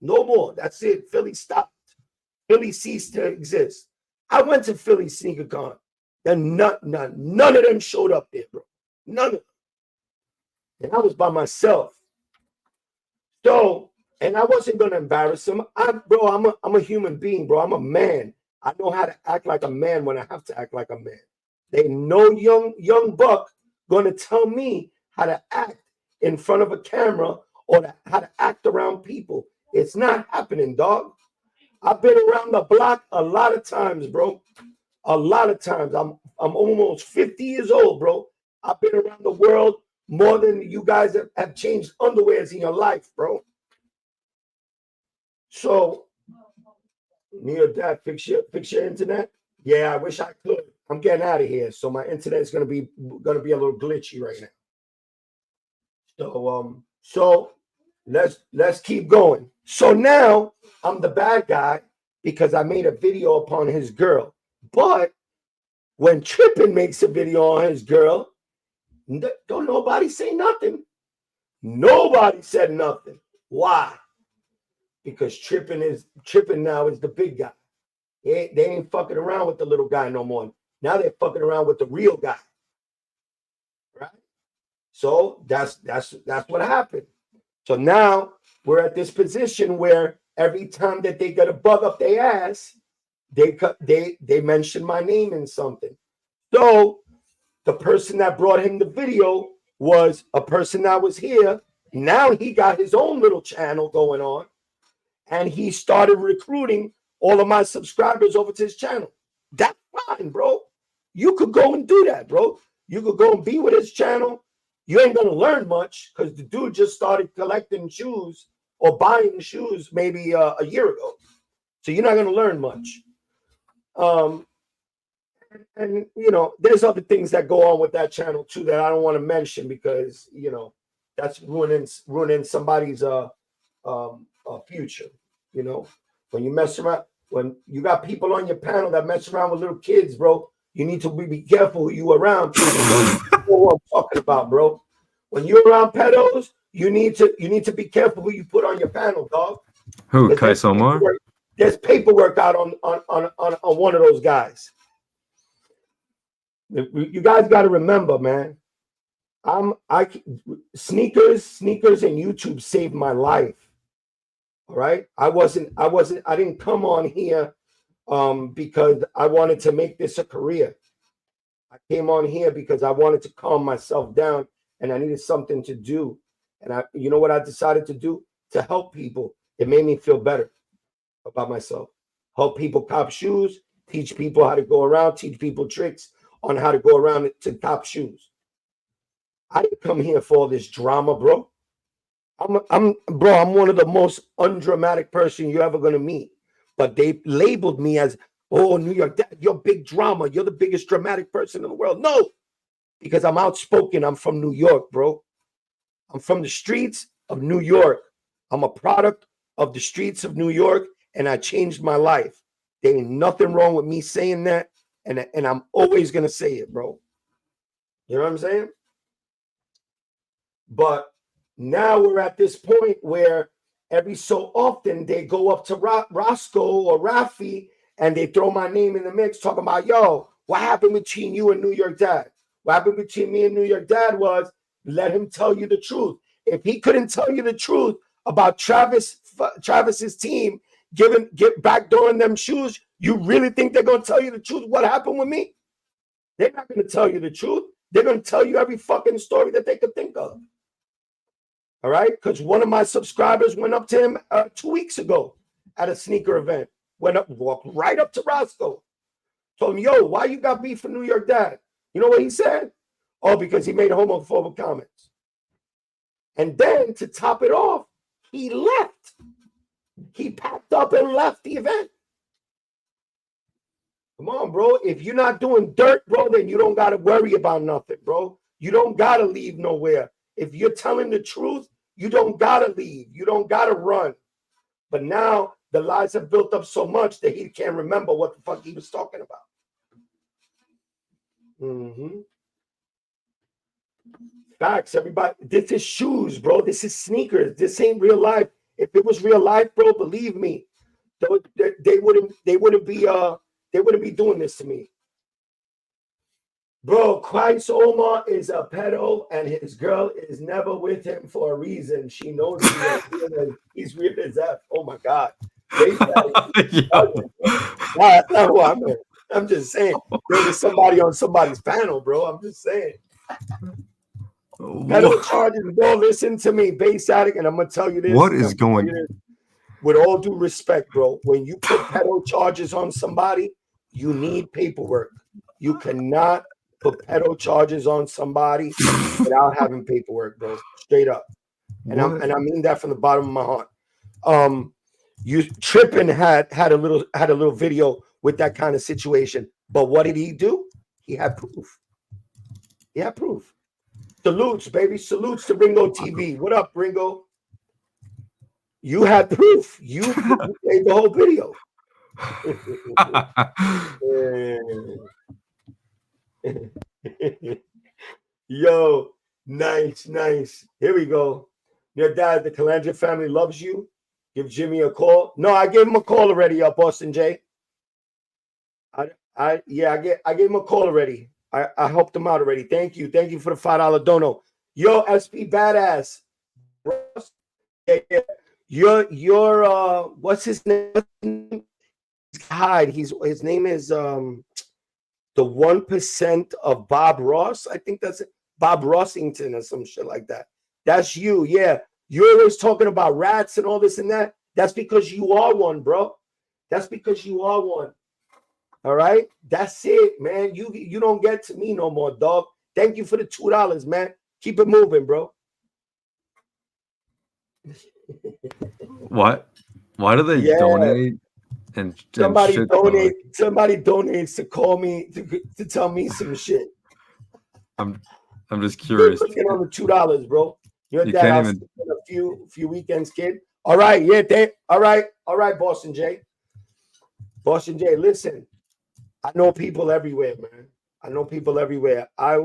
No more. That's it. Philly stopped. Philly ceased to exist. I went to Philly Sneaker Con. And none of them showed up there, bro. None of them. And I was by myself. So, and I wasn't gonna embarrass him. I'm a human being, bro. I'm a man. I know how to act like a man when I have to act like a man. They no young buck gonna tell me how to act in front of a camera or how to act around people. It's not happening, dog. I've been around the block a lot of times, bro. A lot of times. I'm almost 50 years old, bro. I've been around the world more than you guys have changed underwears in your life, bro. So, New York Dad, fix your internet. Yeah, I wish I could. I'm getting out of here, so my internet is gonna be a little glitchy right now. So let's keep going. So now I'm the bad guy because I made a video upon his girl. But when Trippin makes a video on his girl, don't nobody say nothing. Nobody said nothing. Why? Because Trippin now is the big guy. They ain't fucking around with the little guy no more. Now they're fucking around with the real guy. Right? So that's what happened. So now we're at this position where every time that they got a bug up their ass, they mention my name in something. So the person that brought him the video was a person that was here. Now he got his own little channel going on, and he started recruiting all of my subscribers over to his channel. That's fine, bro. You could go and do that, bro. You could go and be with his channel. You ain't gonna learn much because the dude just started collecting shoes or buying shoes maybe a year ago. So you're not going to learn much. And you know, there's other things that go on with that channel too that I don't want to mention because you know that's ruining somebody's future. You know, when you mess around, when you got people on your panel that mess around with little kids, bro, you need to be careful who you around. You know what I'm talking about, bro. When you're around pedos, you need to be careful who you put on your panel, dog. Who, Kai Somar? There's paperwork out on one of those guys. You guys got to remember, man. Sneakers and YouTube saved my life. All right, I didn't come on here because I wanted to make this a career. I came on here because I wanted to calm myself down and I needed something to do. And you know what I decided to do? To help people. It made me feel better about myself. Help people cop shoes, teach people how to go around, teach people tricks on how to go around to cop shoes. I didn't come here for all this drama, bro. I'm one of the most undramatic person you're ever gonna meet. But they labeled me as, oh, New York, you're big drama. You're the biggest dramatic person in the world. No, because I'm outspoken. I'm from New York, bro. I'm from the streets of New York. I'm a product of the streets of New York, and I changed my life. There ain't nothing wrong with me saying that. And I'm always going to say it, bro. You know what I'm saying? But now we're at this point where every so often they go up to Roscoe or Rafi and they throw my name in the mix talking about, yo, what happened between you and New York Dad? What happened between me and New York Dad was let him tell you the truth. If he couldn't tell you the truth about Travis's team get backdooring them shoes, you really think they're going to tell you the truth? What happened with me? They're not going to tell you the truth. They're going to tell you every fucking story that they could think of. All right? Because one of my subscribers went up to him 2 weeks ago at a sneaker event. Walked right up to Roscoe. Told him, yo, why you got beef for New York Dad? You know what he said? Oh, because he made homophobic comments. And then to top it off, he left. He packed up and left the event. Come on, bro. If you're not doing dirt, bro, then you don't got to worry about nothing, bro. You don't got to leave nowhere. If you're telling the truth, you don't got to leave. You don't got to run. But now the lies have built up so much that he can't remember what the fuck he was talking about. Facts, everybody. This is shoes, bro. This is sneakers. This ain't real life. If it was real life, bro, believe me, they wouldn't be doing this to me. Bro, Christ Omar is a pedo and his girl is never with him for a reason. She knows he's real as F. Oh my God. That's not what I meant. I'm just saying. There was somebody on somebody's panel, bro. I'm just saying. Pedo charges, bro. Listen to me, Base Addict, and I'm gonna tell you this. What is going on? With all due respect, bro, when you put pedo charges on somebody, you need paperwork. You cannot put pedo charges on somebody without having paperwork, bro. Straight up. And I mean that from the bottom of my heart. You Trippin had a little video with that kind of situation. But what did he do? He had proof. He had proof. Salutes, baby. Salutes to Ringo TV. What up, Ringo? You had proof. You made the whole video. Yo, nice. Here we go. Your dad, the Calandra family loves you. Give Jimmy a call. No, I gave him a call already, Boston J. I gave him a call already. I helped him out already. Thank you for the $5 dono. Yo, SP Badass. Yeah. Your what's his name? Hyde. His name is the 1% of Bob Ross. I think that's it. Bob Rossington or some shit like that. That's you. Yeah. You're always talking about rats and all this and that. That's because you are one, bro. That's because you are one. All right. That's it, man. You don't get to me no more, dog. Thank you for the $2, man. Keep it moving, bro. What? Why do they donate Somebody shit talk. Somebody donates to call me to tell me some shit. I'm just curious. You're clicking on the $2, bro. Your You dad, can't I'll even- see you in a few weekends, kid. All right, yeah, all right, Boston J. Boston J, listen. I know people everywhere, man. I know people everywhere. I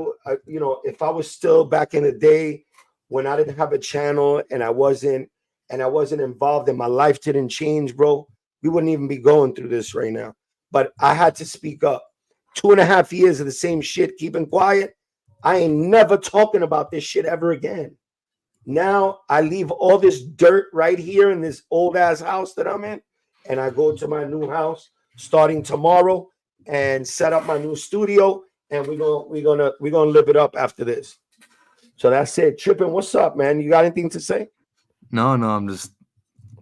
if I was still back in the day when I didn't have a channel and I wasn't involved and my life didn't change, bro, we wouldn't even be going through this right now. But I had to speak up. 2.5 years of the same shit, keeping quiet. I ain't never talking about this shit ever again. Now I leave all this dirt right here in this old ass house that I'm in, and I go to my new house starting tomorrow and set up my new studio, and we're gonna live it up after this. So that's it. Trippin', what's up, man? You got anything to say? No, I'm just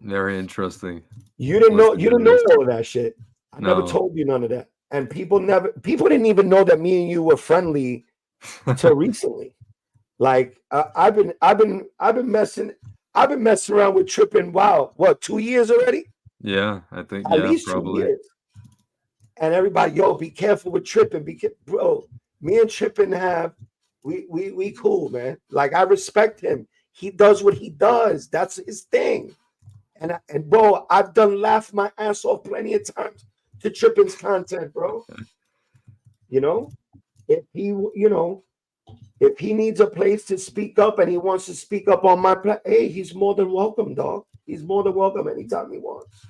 very interesting. You didn't know all of that shit. I never No. told you none of that. And people didn't even know that me and you were friendly until recently. Like I've been messing around with Trippin'. Wow, what, 2 years already? Yeah, I think At least probably. 2 years. And everybody, yo, be careful with Trippin'. Bro, me and Trippin' we cool, man. Like I respect him. He does what he does. That's his thing. And bro, I've done laugh my ass off plenty of times to Trippin's content, bro. You know, if he needs a place to speak up and he wants to speak up on my hey, he's more than welcome, dog. He's more than welcome anytime he wants.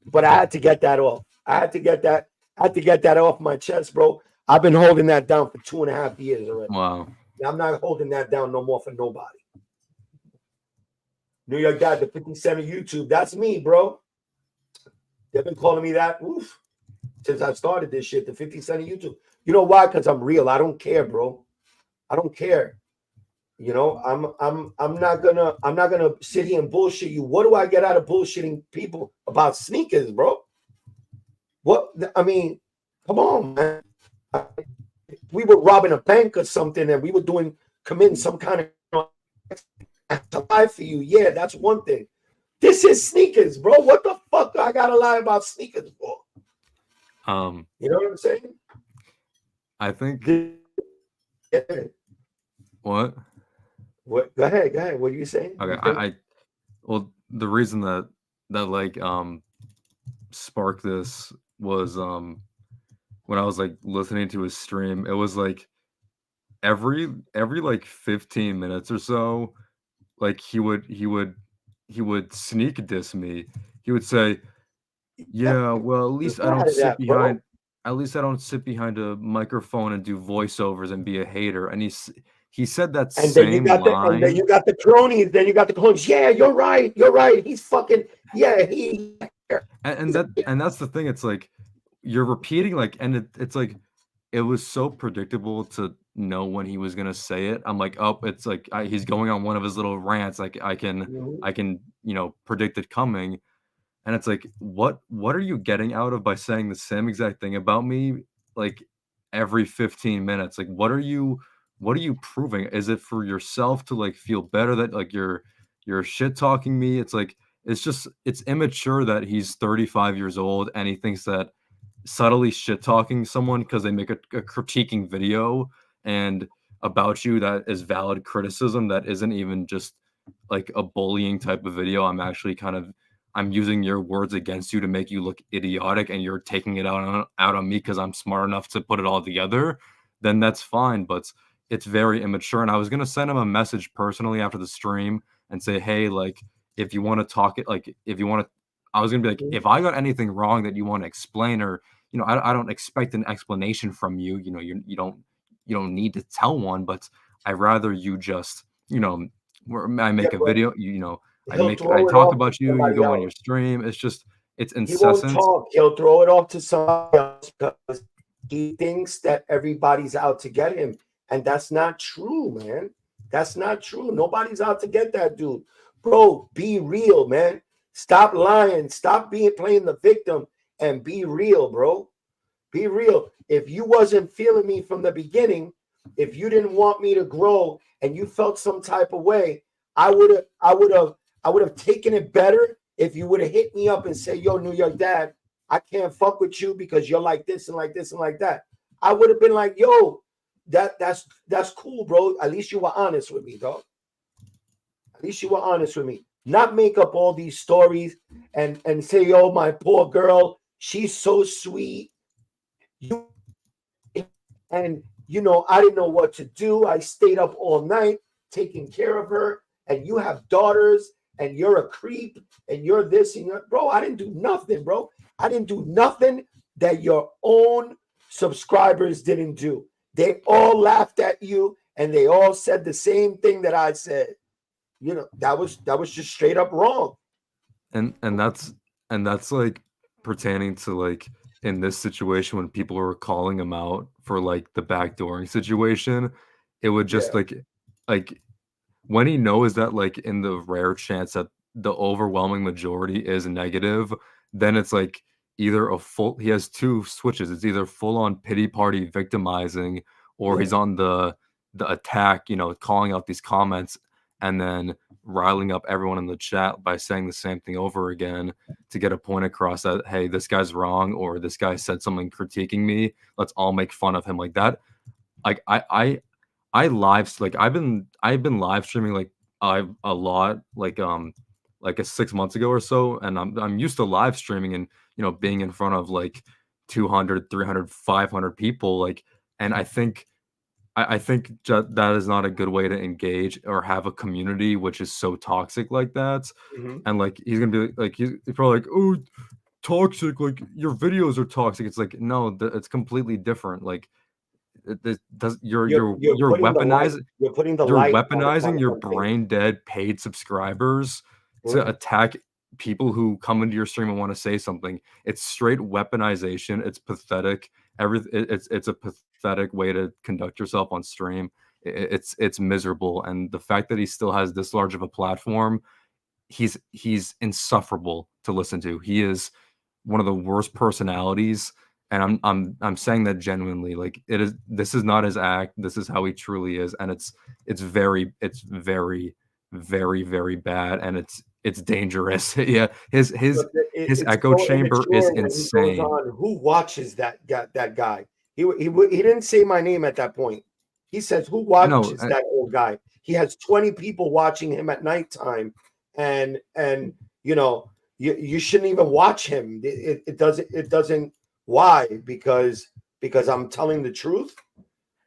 But I had to get that off. I had to get that off my chest, bro. I've been holding that down for 2.5 years already. Wow. I'm not holding that down no more for nobody. New York Dad, the 57 YouTube. That's me, bro. They've been calling me that since I started this shit, the 50 Cent of YouTube. You know why? Because I'm real. I don't care, bro. I don't care. You know, I'm not gonna sit here and bullshit you. What do I get out of bullshitting people about sneakers, bro? What I mean, come on, man. We were robbing a bank or something, and we were committing some kind of to lie for you. Yeah, that's one thing. This is sneakers, bro. What the fuck I gotta lie about sneakers for? You know what I'm saying? I think. Yeah. What? What? Go ahead. What are you saying? Okay, well, the reason that like sparked this was when I was like listening to his stream. It was like every like 15 minutes or so, like he would sneak diss me. He would say, yeah, well, at least I don't sit behind. At least I don't sit behind a microphone and do voiceovers and be a hater. And he said that and same line. And then you got the cronies. Yeah, you're right. He's fucking he. And that's the thing. It's like you're repeating and it's like it was so predictable to know when he was gonna say it. I'm like, oh, it's like he's going on one of his little rants. Like I can predict it coming. And it's like, what are you getting out of by saying the same exact thing about me, like every 15 minutes? Like, what are you proving? Is it for yourself to like feel better that like you're shit talking me? It's like, it's immature that he's 35 years old and he thinks that subtly shit talking someone because they make a critiquing video and about you that is valid criticism that isn't even just like a bullying type of video. I'm using your words against you to make you look idiotic and you're taking it out on me because I'm smart enough to put it all together, then that's fine. But it's very immature. And I was going to send him a message personally after the stream and say, hey, like, if you want to talk it, like, if you want to, I was going to be like, if I got anything wrong that you want to explain, or, I don't expect an explanation from you, you don't need to tell one, but I'd rather you just, I make a video, I talk about you, you go on your stream. It's incessant. He won't talk. He'll throw it off to somebody else because he thinks that everybody's out to get him. And that's not true, man. That's not true. Nobody's out to get that dude. Bro, be real, man. Stop lying. Stop playing the victim and be real, bro. Be real. If you wasn't feeling me from the beginning, if you didn't want me to grow and you felt some type of way, I would have taken it better if you would have hit me up and said, yo, New York Dad, I can't fuck with you because you're like this and like this and like that, I would have been like, yo, that's cool, bro. At least you were honest with me, dog. At least you were honest with me. Not make up all these stories and say, yo, my poor girl, she's so sweet. And you know, I didn't know what to do. I stayed up all night taking care of her, and you have daughters, and you're a creep, and you're this, and you're, bro, I didn't do nothing, bro. I didn't do nothing that your own subscribers didn't do. They all laughed at you, and they all said the same thing that I said. You know, that was just straight up wrong. And that's like pertaining to like in this situation when people were calling him out for like the backdooring situation, it would just like when he knows that like in the rare chance that the overwhelming majority is negative, then it's like either he has two switches. It's either full on pity party victimizing, or he's on the attack, you know, calling out these comments and then riling up everyone in the chat by saying the same thing over again to get a point across that, hey, this guy's wrong, or this guy said something critiquing me. Let's all make fun of him like that. Like I I've been live streaming like a lot, like a 6 months ago or so, and I'm used to live streaming and, you know, being in front of like 200, 300, 500 people, like, and I think that is not a good way to engage or have a community which is so toxic like that. And like he's gonna be like he's probably like, oh, toxic, like your videos are toxic. It's like, no, it's completely different. Like you're weaponizing your brain dead paid subscribers to attack people who come into your stream and want to say something. It's straight weaponization. It's pathetic. It's a pathetic way to conduct yourself on stream. It's miserable, and the fact that he still has this large of a platform, he's insufferable to listen to. He is one of the worst personalities, and I'm saying that genuinely. Like, this is not his act. This is how he truly is, and it's very very, very bad, and it's dangerous. Yeah, his echo chamber is insane. Who watches that guy? He didn't say my name at that point. He says, who watches that old guy? He has 20 people watching him at nighttime, and you know, you shouldn't even watch him. It doesn't. Why? Because I'm telling the truth.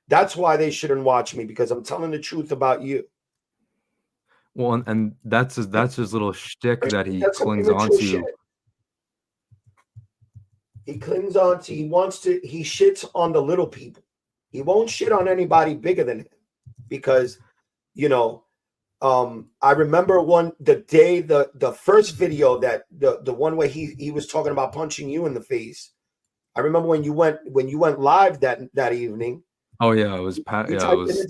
That's why they shouldn't watch me, because I'm telling the truth about you. Well, and that's his little shtick that he clings onto. He clings on to. He shits on the little people. He won't shit on anybody bigger than him, because, you know, I remember the first video, that the one where he was talking about punching you in the face. I remember when you went live that evening. Oh yeah, it was Pat. Yeah, it was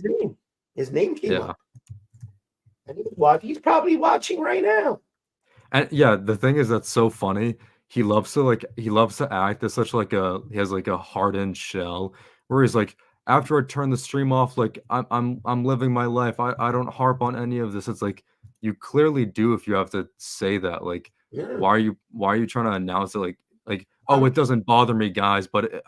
his name came up. And he's probably watching right now. And yeah, the thing is that's so funny. He loves to act as such like he has like a hardened shell where he's like, after I turn the stream off, like I'm living my life. I don't harp on any of this. It's like, you clearly do if you have to say that. Like, why are you trying to announce it like oh, it doesn't bother me, guys, but it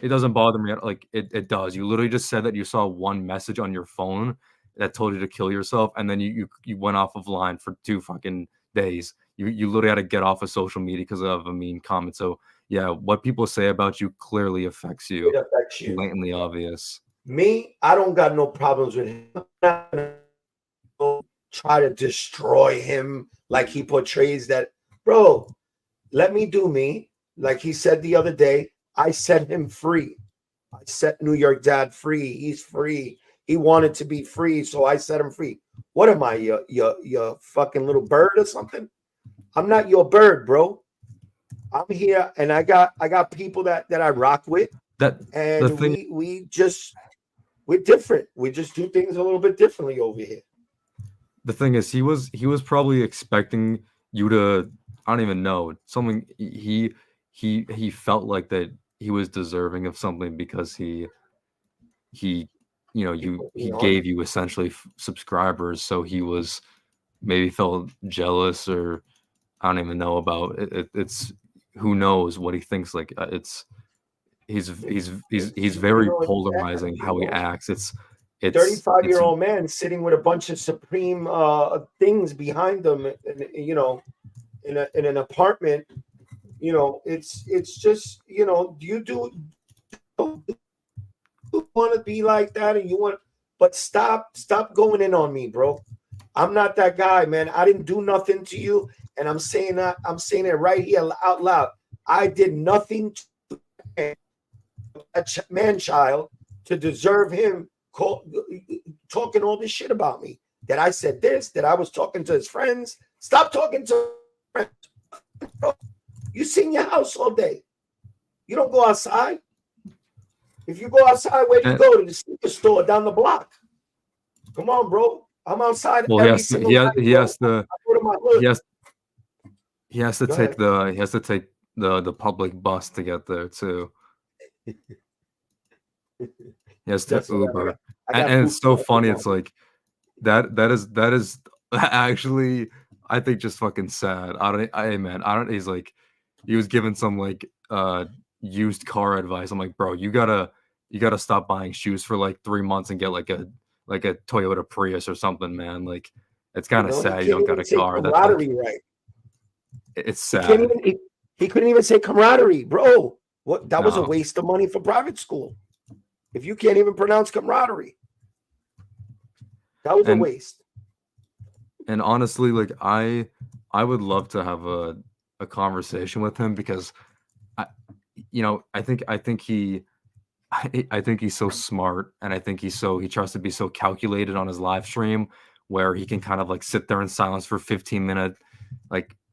doesn't bother me. Like, it does. You literally just said that you saw one message on your phone that told you to kill yourself, and then you went off of line for 2 fucking days. You literally had to get off of social media because of a mean comment. So yeah, what people say about you clearly affects you. It affects you. Blatantly obvious. Me, I don't got no problems with him. I'm not gonna try to destroy him like he portrays that. Bro, let me do me. Like he said the other day, I set him free. I set New York Dad free. He's free. He wanted to be free, so I set him free. What am I, your fucking little bird or something? I'm not your bird, bro. I'm here, and I got people that I rock with. We're different. We just do things a little bit differently over here. The thing is, he was probably expecting you to, I don't even know, something. He felt like that he was deserving of something because he gave you essentially subscribers, so he was maybe felt jealous or I don't even know about it. It's who knows what he thinks. Like he's very polarizing how he acts. It's 35-year-old man sitting with a bunch of Supreme things behind him, and in an apartment. It's just do you want to be like that, and but stop going in on me, bro. I'm not that guy, man. I didn't do nothing to you, and I'm saying it right here out loud. I did nothing to a man-child to deserve him talking all this shit about me. That I said this, that I was talking to his friends. Stop talking to friends. You sit in your house all day. You don't go outside. If you go outside, where do you go? To the sneaker store down the block. Come on, bro. I'm outside. Well, he has to take the public bus to get there too. He has to Uber, and it's so funny. It's like that is actually, I think, just fucking sad. He's like, he was given some like used car advice. I'm like, bro, you gotta stop buying shoes for like 3 months and get like a Toyota Prius or something, man. Like, it's kind of sad you don't got a car. That's like, right. It's sad. He couldn't even say camaraderie, bro. What? That was a waste of money for private school. If you can't even pronounce camaraderie, that was a waste. And honestly, like I would love to have a conversation with him, because I think he's so smart, and I think he tries to be so calculated on his live stream, where he can kind of like sit there in silence for 15 minutes,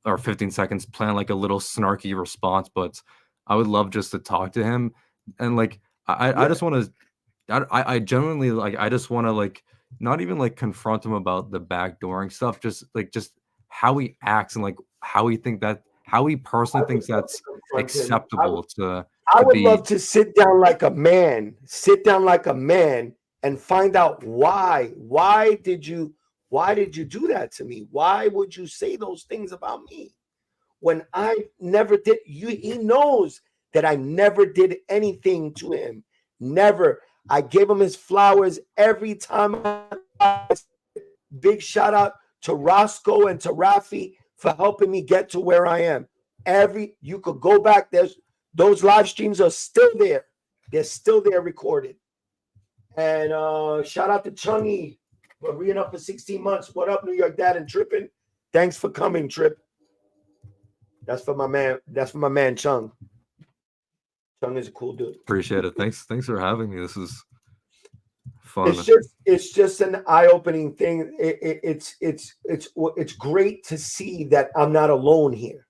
or 15 seconds, plan like a little snarky response. But I would love just to talk to him, and like I just want to, I genuinely like, I just want to like not even like confront him about the backdooring stuff, just how he acts, and like how he personally thinks that's acceptable to. I would love to sit down like a man, and find out why. Why did you do that to me? Why would you say those things about me when I never did? He knows that I never did anything to him. Never. I gave him his flowers every time. Big shout out to Roscoe and to Rafi for helping me get to where I am. You could go back. Those live streams are still there. They're still there recorded. And shout out to Chungy for being up for 16 months. What up, New York Dad and Trippin'? Thanks for coming, Trip. That's for my man Chung. Chung is a cool dude. Appreciate it. Thanks for having me. This is fun. It's just an eye-opening thing. It's great to see that I'm not alone here.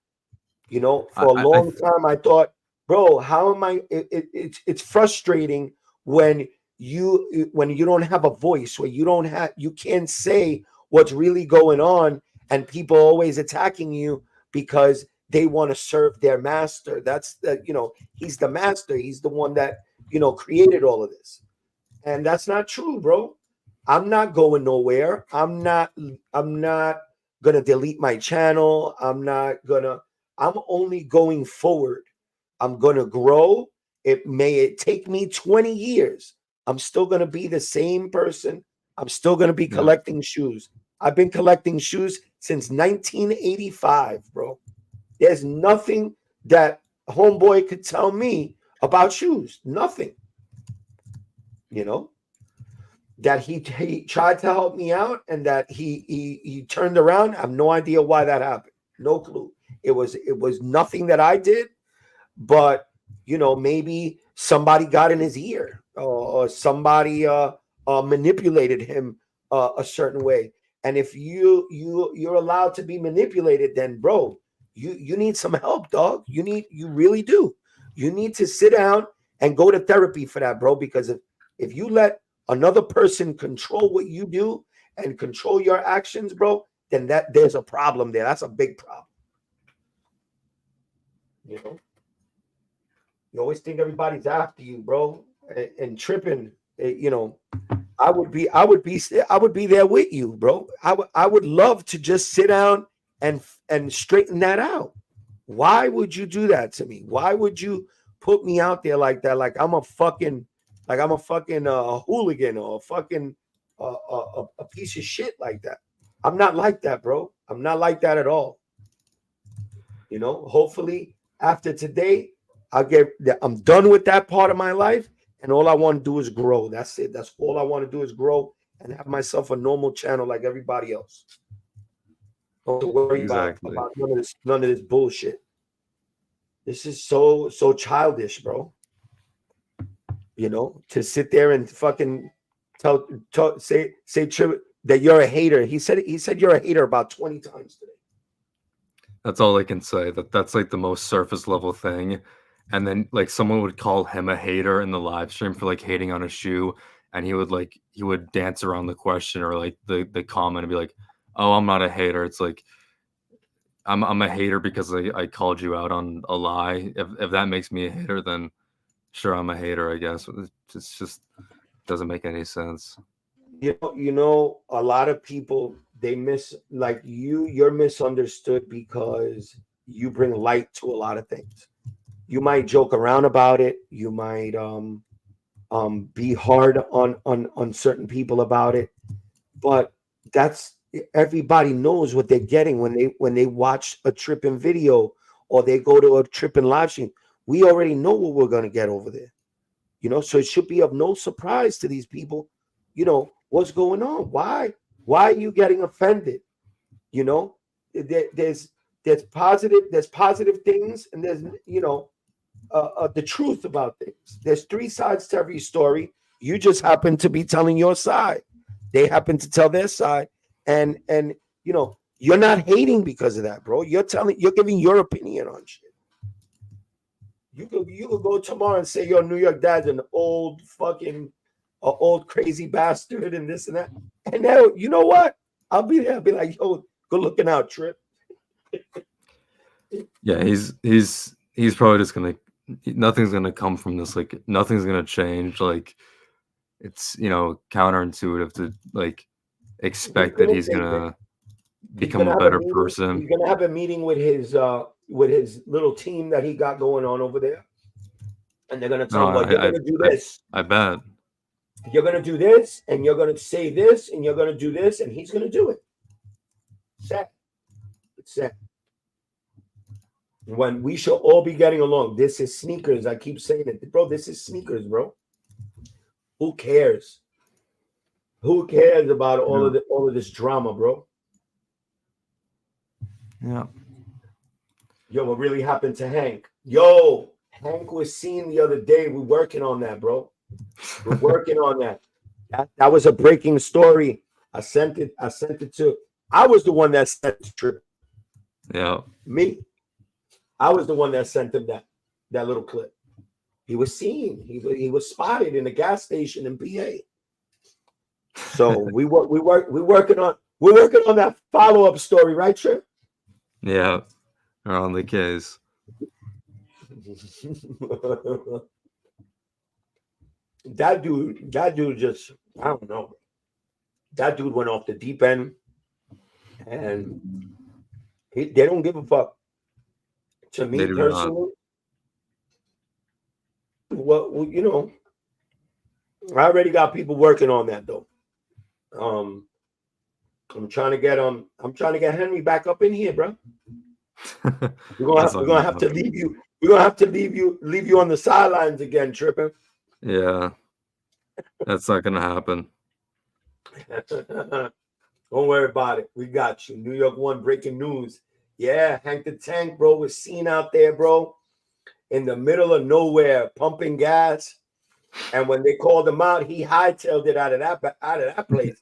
For a long time I thought, bro, how am I? It's frustrating when you don't have a voice, where you can't say what's really going on, and people always attacking you because they want to serve their master. That's he's the master. He's the one that created all of this, and that's not true, bro. I'm not going nowhere. I'm not gonna delete my channel. I'm only going forward. I'm going to grow. It may take me 20 years. I'm still going to be the same person. I'm still going to be collecting shoes. I've been collecting shoes since 1985, bro. There's nothing that homeboy could tell me about shoes. Nothing. That he tried to help me out, and that he turned around. I have no idea why that happened. No clue. It was nothing that I did, but maybe somebody got in his ear, or somebody manipulated him a certain way. And if you're allowed to be manipulated, then bro, you need some help, dog. You really do. You need to sit down and go to therapy for that, bro. Because if you let another person control what you do and control your actions, bro, then there's a problem there. That's a big problem. You always think everybody's after you, bro, and tripping. I would be there with you, bro. I would love to just sit down and straighten that out. Why would you do that to me? Why would you put me out there like that? Like I'm a fucking hooligan or a fucking a piece of shit like that. I'm not like that, bro. I'm not like that at all. You know, hopefully after today, I'm done with that part of my life, and all I want to do is grow. That's it. That's all I want to do is grow and have myself a normal channel like everybody else. Don't worry about none of this bullshit. This is so childish, bro. You know, to sit there and fucking say that you're a hater. He said you're a hater about 20 times today. That's all I can say. That's like the most surface level thing. And then like someone would call him a hater in the live stream for like hating on a shoe, and he would dance around the question or like the comment and be like, "Oh, I'm not a hater." It's like I'm a hater because I called you out on a lie. If that makes me a hater, then sure, I'm a hater, I guess. It's just doesn't make any sense. You know, a lot of people, they you're misunderstood because you bring light to a lot of things. You might joke around about it. You might be hard on certain people about it, but everybody knows what they're getting when they watch a tripping video or they go to a tripping live stream. We already know what we're going to get over there, you know, so it should be of no surprise to these people, you know, what's going on. Why are you getting offended? You know, there's positive things, and there's, you know, the truth about things. There's 3 sides to every story. You just happen to be telling your side. They happen to tell their side, and you know, you're not hating because of that, bro. You're giving your opinion on shit. You could go tomorrow and say your New York dad's an old crazy bastard and this and that. And now, you know what? I'll be there. I'll be like, yo, good looking out, Trip. Yeah, he's probably just nothing's gonna come from this. Like nothing's gonna change. Like it's, you know, counterintuitive to like expect that he's gonna become a better person. He's gonna have a meeting with his little team that he got going on over there, and they're gonna tell him, well, you're gonna do this. I bet you're gonna do this, and you're gonna say this, and you're gonna do this, and he's gonna do it. Sad. It's sad. When we should all be getting along. This is sneakers. I keep saying it, bro. This is sneakers, bro. Who cares? Who cares about all of this drama, bro? Yeah. Yo, what really happened to Hank? Yo, Hank was seen the other day. We're working on that, bro. We're working on that. That was a breaking story. I sent it to. I was the one that sent the trip. Yeah. Me. I was the one that sent him that little clip. He was seen. He was spotted in a gas station in PA. So we're working on that follow-up story, right, Trip? Yeah. We're on the case. That dude just, I don't know. That dude went off the deep end, and they don't give a fuck. To me personally, well, you know, I already got people working on that though. I'm trying to get Henry back up in here, bro. We're gonna have to leave you. We're gonna have to leave you on the sidelines again, Tripping. Yeah, that's not gonna happen. Don't worry about it. We got you. New York One breaking news. Yeah, Hank the Tank, bro, was seen out there, bro, in the middle of nowhere, pumping gas. And when they called him out, he hightailed it out of that place.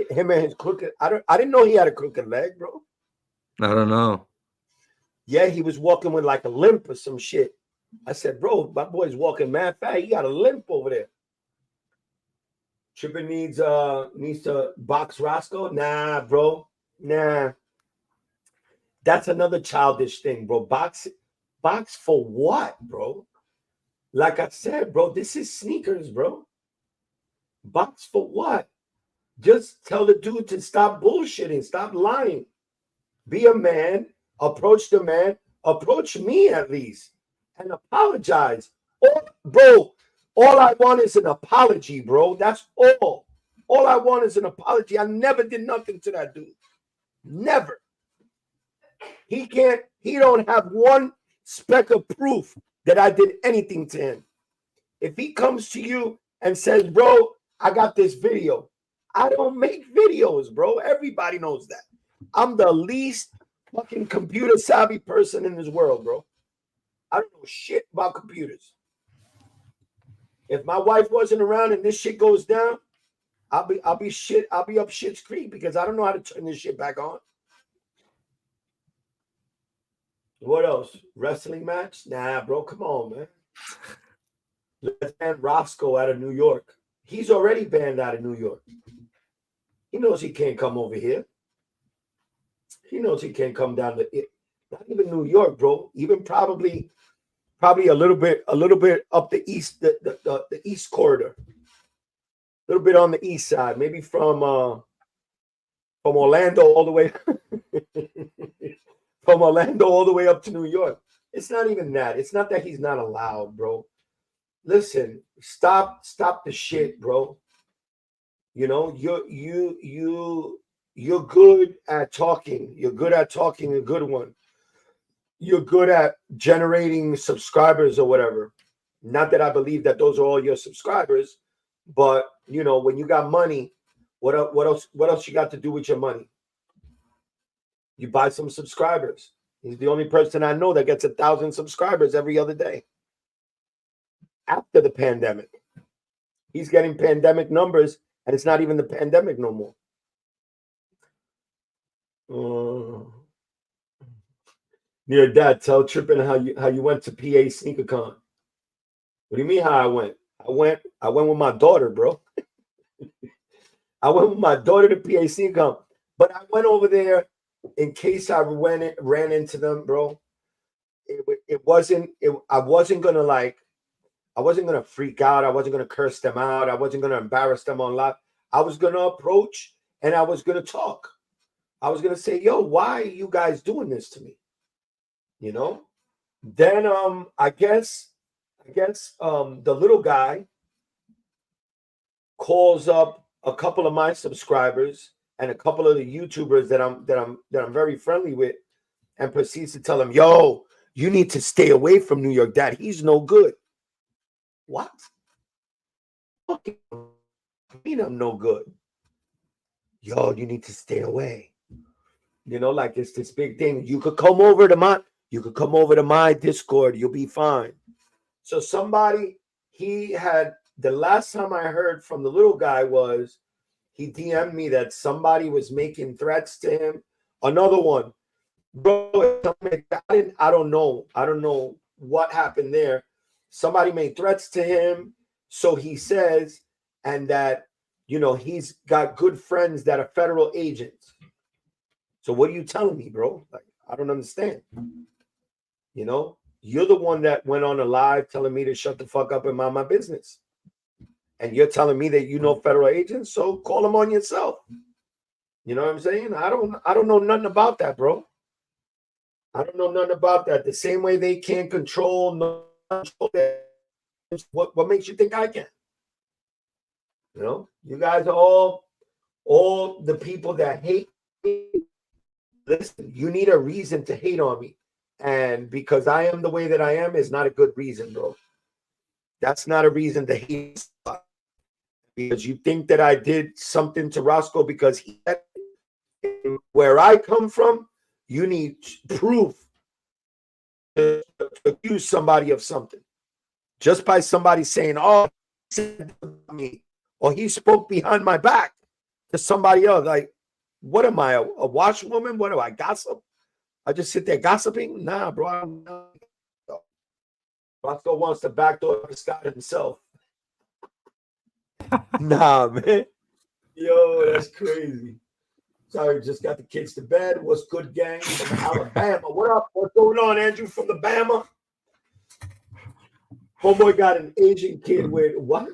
Him and his crooked. I didn't know he had a crooked leg, bro. I don't know. Yeah, he was walking with like a limp or some shit. I said, bro, my boy's walking mad fast. He got a limp over there. Trippin needs to box Roscoe. Nah, bro. Nah. That's another childish thing, bro. Box for what, bro? Like I said, bro, this is sneakers, bro. Box for what? Just tell the dude to stop bullshitting, stop lying. Be a man. Approach the man. Approach me at least and apologize. Bro, all I want is an apology, bro. That's all. All I want is an apology. I never did nothing to that dude. Never. He don't have one speck of proof that I did anything to him. If he comes to you and says, bro, I got this video. I don't make videos, bro. Everybody knows that. I'm the least fucking computer savvy person in this world, bro. I don't know shit about computers. If my wife wasn't around and this shit goes down, I'll be up shit's creek because I don't know how to turn this shit back on. What else? Wrestling match? Nah, bro, come on, man. Let's ban Roscoe out of New York. He's already banned out of New York. He knows he can't come over here. He knows he can't come down to it. Not even New York, bro. Even probably a little bit up the east, the east corridor. A little bit on the east side, maybe from Orlando all the way from Orlando all the way up to New York. It's not even that. It's not that he's not allowed, bro. Listen, stop the shit, bro. You know, you're good at talking. You're good at talking a good one. You're good at generating subscribers or whatever. Not that I believe that those are all your subscribers, but you know, when you got money, what else you got to do with your money? You buy some subscribers. He's the only person I know that gets 1,000 subscribers every other day. After the pandemic, he's getting pandemic numbers, and it's not even the pandemic no more. Your dad, tell Trippin how you went to PA SneakerCon. What do you mean how I went? I went with my daughter, bro. I went with my daughter to PA SneakerCon, but I went over there in case I ran into them, bro. I wasn't gonna freak out. I wasn't gonna curse them out. I wasn't gonna embarrass them on live. I was gonna approach and I was gonna talk. I was gonna say, yo, why are you guys doing this to me? You know? Then I guess the little guy calls up a couple of my subscribers and a couple of the YouTubers that I'm very friendly with, and proceeds to tell them, yo, you need to stay away from New York Dad. He's no good. What? Fucking mean I'm no good. Yo, you need to stay away. You know, like it's this big thing. You could come over to my Discord, you'll be fine. So the last time I heard from the little guy was he DM'd me that somebody was making threats to him. Another one. Bro, I don't know what happened there. Somebody made threats to him, so he says, and that, you know, he's got good friends that are federal agents. So what are you telling me, bro? Like, I don't understand. You know, you're the one that went on a live telling me to shut the fuck up and mind my business. And you're telling me that you know federal agents, so call them on yourself. You know what I'm saying? I don't know nothing about that, bro. I don't know nothing about that. The same way they can't control what makes you think I can? You know, you guys are all the people that hate me. Listen, you need a reason to hate on me. And because I am the way that I am is not a good reason, bro. That's not a reason to hate. Because you think that I did something to Roscoe because where I come from, you need proof to accuse somebody of something. Just by somebody saying, oh, he said me, or he spoke behind my back to somebody else. Like, what am I, a washwoman? What do I gossip? I just sit there gossiping? Nah, bro. Roscoe wants to backdoor Scott himself. Nah, man. Yo, that's crazy. Sorry, just got the kids to bed. What's good, gang? From Alabama. What up? What's going on, Andrew from the Bama? Homeboy got an Asian kid with what?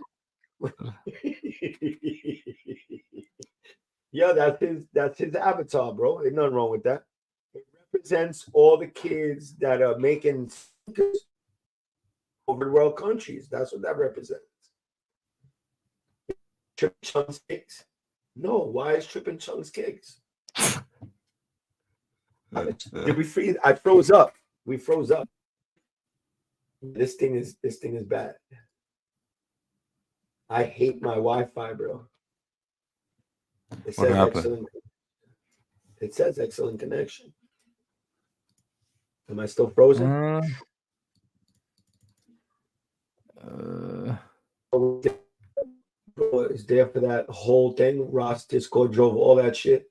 Yeah, that's his avatar, bro. Ain't nothing wrong with that. represents all the kids that are making sneakers over world countries. That's what that represents. Tripping Chunks kicks. No, why is Tripping Chunks kicks? Did we freeze? I froze up. We froze up. This thing is bad. I hate my Wi-Fi, bro. It says excellent. It says excellent connection. Am I still frozen? Is there for that whole thing? Ross Discord drove all that shit.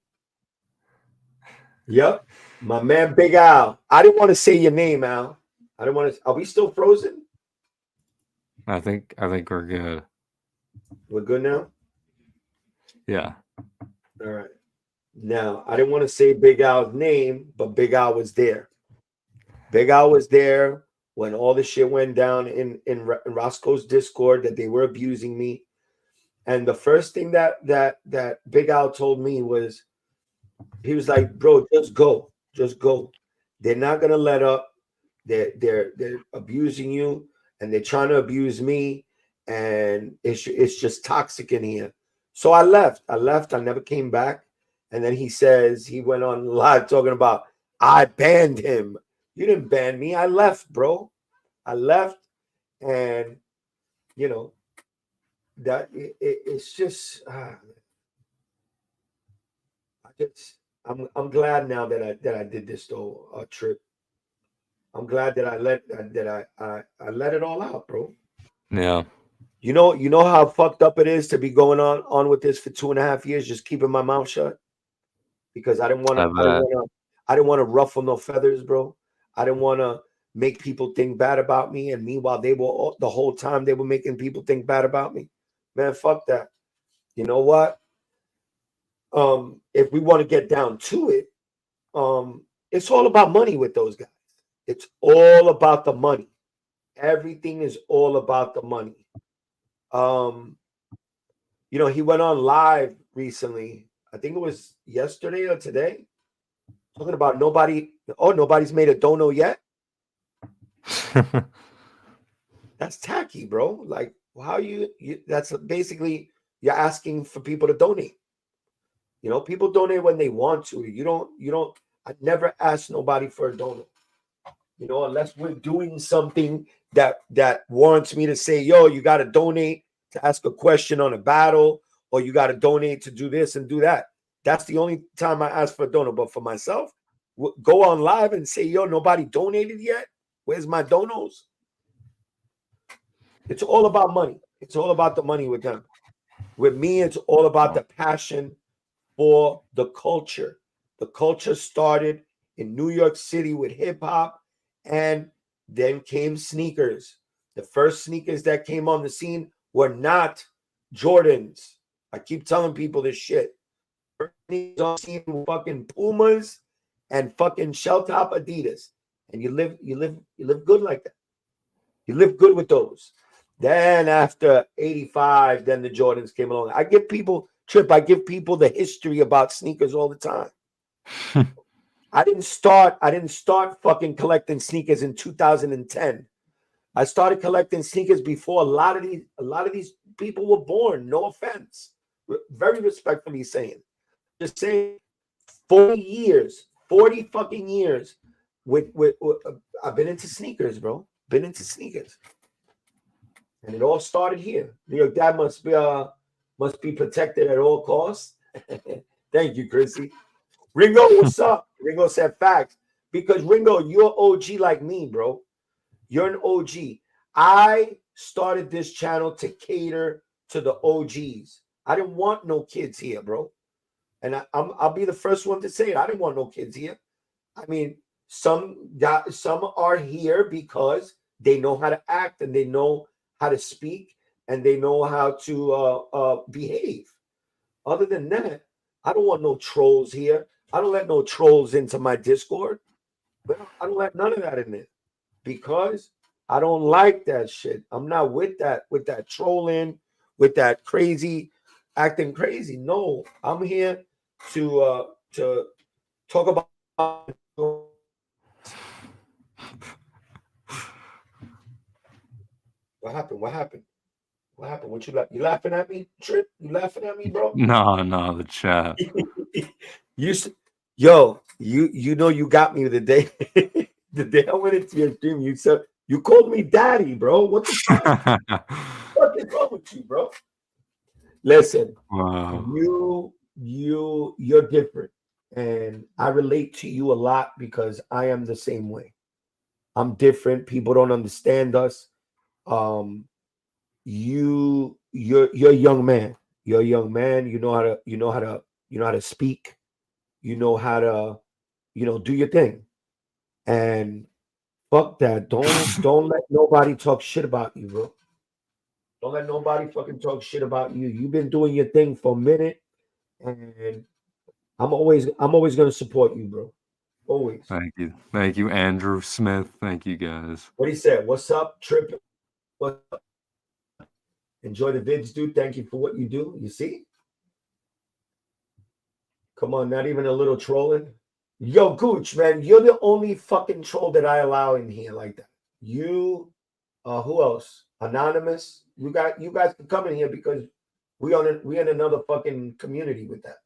Yep. My man Big Al. I didn't want to say your name, Al. I didn't want to. Are we still frozen? I think we're good. We're good now? Yeah. All right. Now, I didn't want to say Big Al's name, but Big Al was there. Big Al was there when all the shit went down in Roscoe's Discord that they were abusing me. And the first thing that Big Al told me was, he was like, bro, just go. Just go. They're not gonna let up. They're abusing you, and they're trying to abuse me, and it's just toxic in here. So I left. I never came back. And then he went on live talking about, I banned him. You didn't ban me. I left, bro. I left, and you know that it's just. I'm glad now that I did this though, trip. I'm glad that I let it all out, bro. Yeah. You know how fucked up it is to be going on with this for 2.5 years, just keeping my mouth shut because I didn't want to ruffle no feathers, bro. I didn't want to make people think bad about me, and meanwhile the whole time they were making people think bad about me. Man, fuck that. You know what? If we want to get down to it, it's all about money with those guys. It's all about the money. Everything is all about the money. He went on live recently. I think it was yesterday or today, talking about nobody's made a dono yet. That's tacky, bro. Like, how you that's basically you're asking for people to donate. People donate when they want to. You don't. I never ask nobody for a donor. Unless we're doing something that warrants me to say, yo, you got to donate to ask a question on a battle, or you got to donate to do this and do that. That's the only time I ask for a donor. But for myself, go on live and say, yo, nobody donated yet. Where's my donos? It's all about money. It's all about the money with them. With me, it's all about the passion for the culture. The culture started in New York City with hip hop, and then came sneakers. The first sneakers that came on the scene were not Jordans. I keep telling people this shit. First sneakers on the scene were fucking Pumas and fucking shell top Adidas. And you live good like that. You live good with those. Then after 85, then the Jordans came along. I give people the history about sneakers all the time. I didn't start fucking collecting sneakers in 2010. I started collecting sneakers before a lot of these people were born. No offense. Very respectfully saying. Just saying 40 fucking years with I've been into sneakers, bro. Been into sneakers. And it all started here. New York Dad must be protected at all costs. Thank you, Chrissy. Ringo, what's up? Ringo said facts. Because Ringo, you're OG like me, bro. You're an OG. I started this channel to cater to the OGs. I didn't want no kids here, bro. And I'll be the first one to say it. I didn't want no kids here. I mean, some are here because they know how to act and they know how to speak and they know how to behave. Other than that, I don't want no trolls here. I don't let no trolls into my Discord. But I don't let none of that in there because I don't like that shit. I'm not with that trolling, with that crazy, acting crazy. No, I'm here to talk about What happened? What happened? What happened? What you laughing at me, Trip? You laughing at me, bro? No, the chat. Yo, you know you got me the day the day I went into your stream. You said you called me daddy, bro. What the fuck? What is wrong with you, bro? Listen, Wow. you're different, and I relate to you a lot because I am the same way. I'm different. People don't understand us. You're a young man. You're a young man. You know how to speak. You know how to do your thing. And fuck that. Don't let nobody talk shit about you, bro. Don't let nobody fucking talk shit about you. You've been doing your thing for a minute, and I'm always gonna support you, bro. Always. Thank you, Andrew Smith. Thank you, guys. What he said? What's up, Trip? What's up? Enjoy the vids, dude. Thank you for what you do. You see? Come on, not even a little trolling. Yo, Gooch, man, you're the only fucking troll that I allow in here like that. You, who else? Anonymous. You guys can come in here because we in another fucking community with that.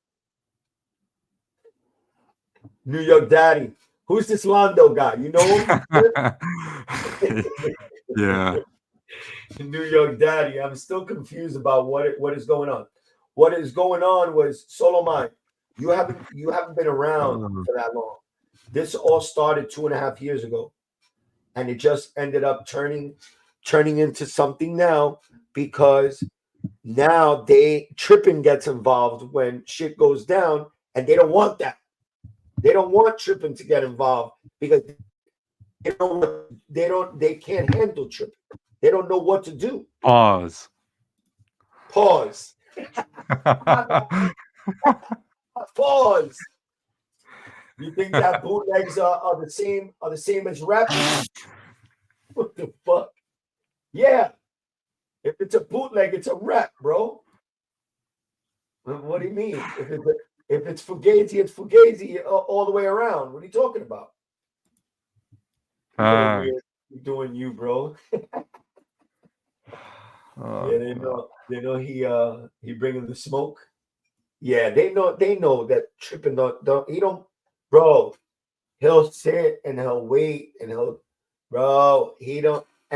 New York Daddy. Who's this Londo guy? You know him? Yeah. New York Daddy. I'm still confused about what is going on. What is going on was Solo Mind. You haven't been around for that long. This all started 2.5 years ago, and it just ended up turning into something now because now Trippin gets involved when shit goes down, and they don't want that. They don't want Trippin to get involved because they can't handle Trippin. They don't know what to do. Pause. Pause. You think that bootlegs are the same as rap? What the fuck? Yeah. If it's a bootleg, it's a rap, bro. What do you mean? If it's Fugazi, it's Fugazi all the way around. What are you talking about? You're doing you, bro. Yeah, they know he bringing the smoke. Yeah, they know that Trippin don't bro. He'll sit and he'll wait and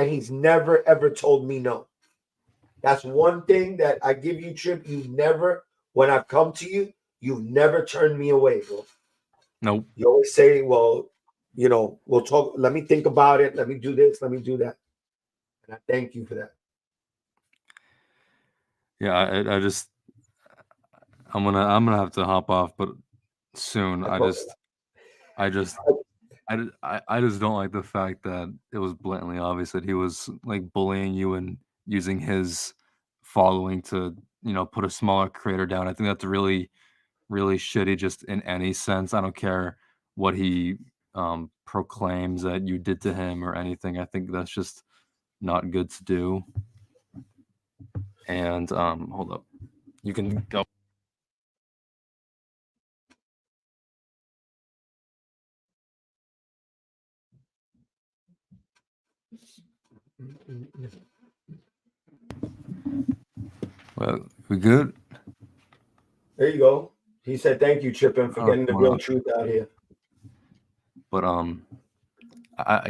he's never ever told me no. That's one thing that I give you, Trip. When I've come to you, you've never turned me away, bro. Nope. You always say, well, we'll talk. Let me think about it. Let me do this. Let me do that. And I thank you for that. Yeah, I'm gonna have to hop off, but soon. I just don't like the fact that it was blatantly obvious that he was like bullying you and using his following to put a smaller creator down. I think that's really, really shitty. Just in any sense, I don't care what he proclaims that you did to him or anything. I think that's just not good to do. And hold up, you can go. Well, we good? There you go. He said, "Thank you, Trippin, for getting the real truth out here." But I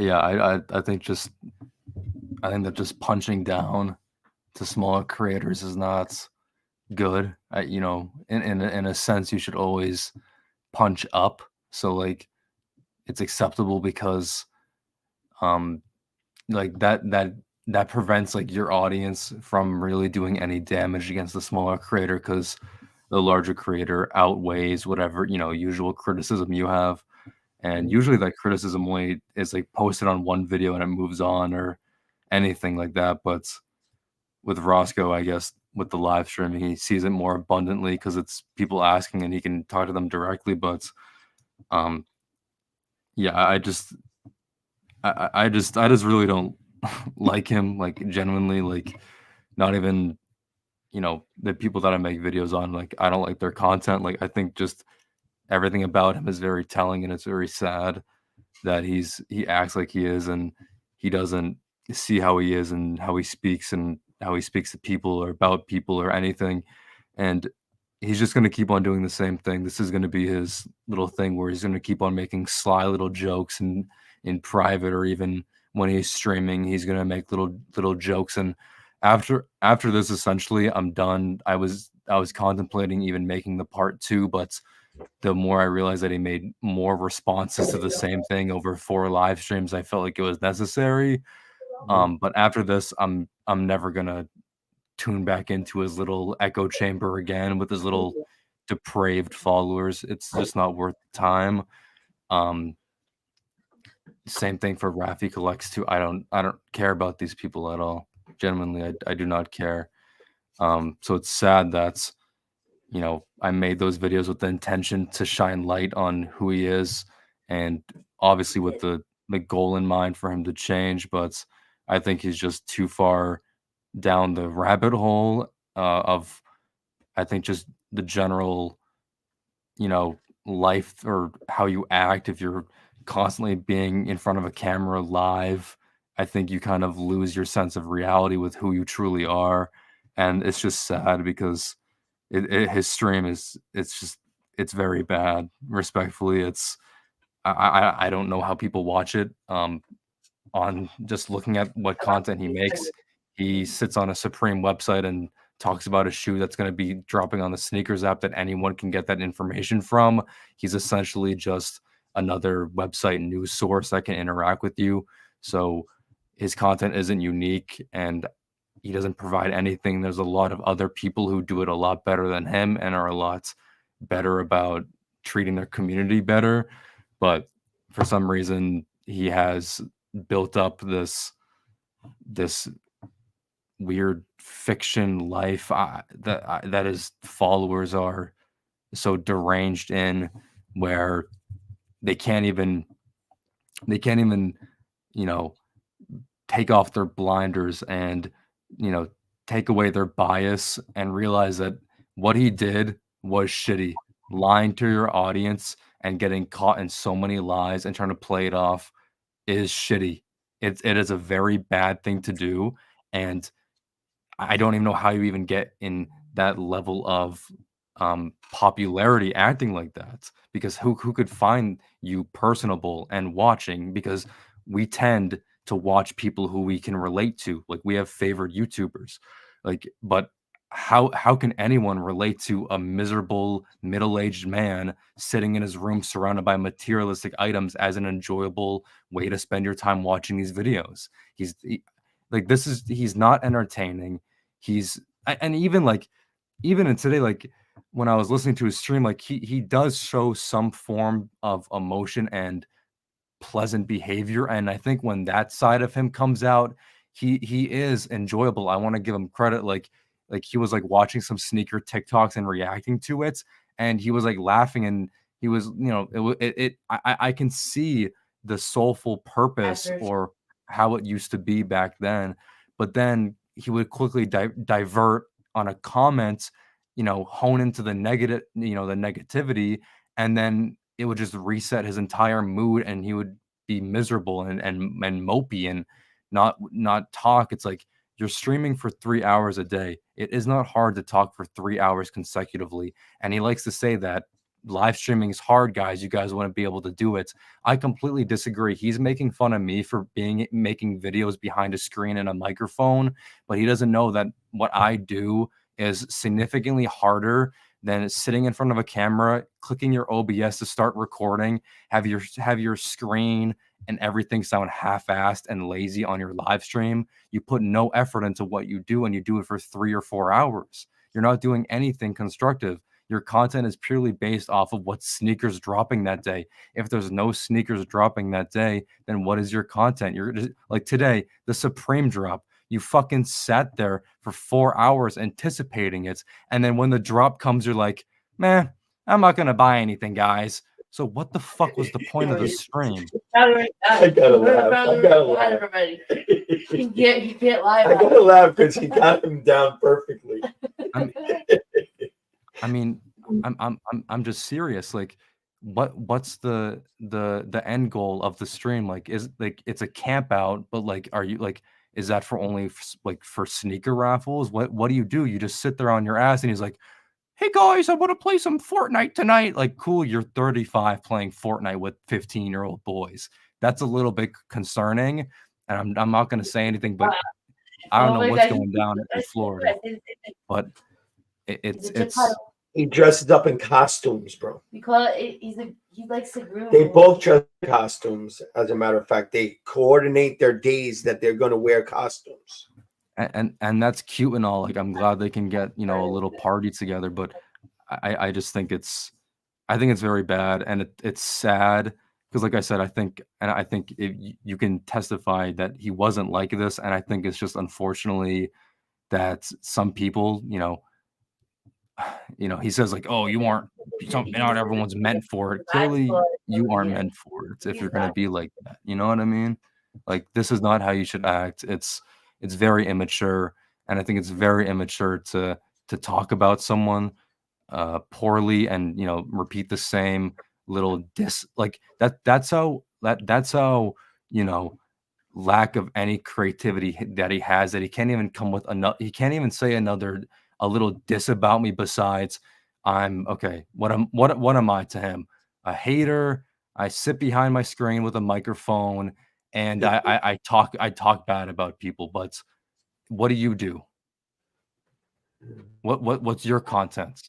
think that just punching down to smaller creators is not good. In a sense, you should always punch up. So like, it's acceptable because like that prevents like your audience from really doing any damage against the smaller creator because the larger creator outweighs whatever usual criticism you have. And usually that criticism only is like posted on one video and it moves on or anything like that. But with Roscoe, I guess with the live stream, he sees it more abundantly because it's people asking and he can talk to them directly. But yeah, I just really don't like him, like genuinely, like not even the people that I make videos on, like I don't like their content. Like I think just everything about him is very telling, and it's very sad that he acts like he is and he doesn't see how he is and how he speaks to people or about people or anything. And he's just going to keep on doing the same thing. This is going to be his little thing where he's going to keep on making sly little jokes and in private, or even when he's streaming, he's going to make little jokes. And after this, essentially, I'm done. I was contemplating even making the part 2, but the more I realized that he made more responses to the same thing over 4 live streams, I felt like it was necessary. But after this, I'm never gonna tune back into his little echo chamber again with his little depraved followers. It's just not worth the time. Same thing for Rafi Collects too. I don't care about these people at all. Genuinely, I do not care. So it's sad that, you know, I made those videos with the intention to shine light on who he is, and obviously with the goal in mind for him to change. But I think he's just too far down the rabbit hole of, I think, just the general, you know, life or how you act. If you're constantly being in front of a camera live, I think you kind of lose your sense of reality with who you truly are. And it's just sad because his stream it's very bad. Respectfully, I don't know how people watch it. On just looking at what content he makes, he sits on a Supreme website and talks about a shoe that's going to be dropping on the sneakers app that anyone can get that information from. He's essentially just another website news source that can interact with you. So his content isn't unique, and he doesn't provide anything. There's a lot of other people who do it a lot better than him and are a lot better about treating their community better. But for some reason, he has built up this weird fiction life that his followers are so deranged in, where they can't even you know, take off their blinders and, you know, take away their bias and realize that what he did was shitty. Lying to your audience and getting caught in so many lies and trying to play it off is shitty. It is a very bad thing to do, and I don't even know how you even get in that level of popularity acting like that, because who could find you personable and watching, because we tend to watch people who we can relate to. Like, we have favorite YouTubers, like, but how can anyone relate to a miserable middle-aged man sitting in his room surrounded by materialistic items as an enjoyable way to spend your time watching these videos? Like, he's not entertaining. And even like, even in today, like when I was listening to his stream, like he does show some form of emotion and pleasant behavior, and I think when that side of him comes out, he is enjoyable. I want to give him credit. Like he was like watching some sneaker TikToks and reacting to it, and he was like laughing, and he was, you know, I can see the soulful purpose or how it used to be back then. But then he would quickly divert on a comment, you know, hone into the negative, you know, the negativity, and then it would just reset his entire mood, and he would be miserable and mopey and not talk. It's like, you're streaming for 3 hours a day. It is not hard to talk for 3 hours consecutively. And he likes to say that live streaming is hard, guys. You guys wouldn't be able to do it. I completely disagree. He's making fun of me for making videos behind a screen and a microphone, but he doesn't know that what I do is significantly harder than sitting in front of a camera, clicking your OBS to start recording, have your screen and everything sound half-assed and lazy on your live stream. You put no effort into what you do, and you do it for 3 or 4 hours. You're not doing anything constructive. Your content is purely based off of what sneakers dropping that day. If there's no sneakers dropping that day, then what is your content? You're just, like today, the Supreme drop. You fucking sat there for 4 hours anticipating it, and then when the drop comes, you're like, man, I'm not gonna buy anything, guys. So what the fuck was the point of the stream? I gotta laugh. He can't lie. I gotta laugh because he got him down perfectly. I mean, I'm just serious. Like, what's the end goal of the stream? Like, is like it's a camp out, but like, are you like, is that for only like for sneaker raffles? What do? You just sit there on your ass, and he's like, "Hey guys, I want to play some Fortnite tonight." Like, cool, you're 35 playing Fortnite with 15-year-old boys. That's a little bit concerning, and I'm not going to say anything, but I don't Oh know my what's God, going down in Florida, but he's a it's He dresses up in costumes, bro. we call it. He likes to groom. They both dress in costumes. As a matter of fact, they coordinate their days that they're going to wear costumes. and that's cute and all. Like, I'm glad they can get, a little party together, but I just think it's very bad, and it's sad because, like I said, I think you can testify that he wasn't like this, and I think it's just unfortunately that some people, he says like, "Oh, you aren't, not everyone's meant for it." Clearly, you aren't meant for it if you're gonna be like that. You know what I mean? Like, this is not how you should act. It's very immature, and I think it's very immature to talk about someone poorly and repeat the same little diss like that. That's how lack of any creativity that he has, that he can't even come with another. He can't even say a little diss about me besides I'm okay. What am I to him? A hater. I sit behind my screen with a microphone and I talk bad about people, but what do you do? What's your content?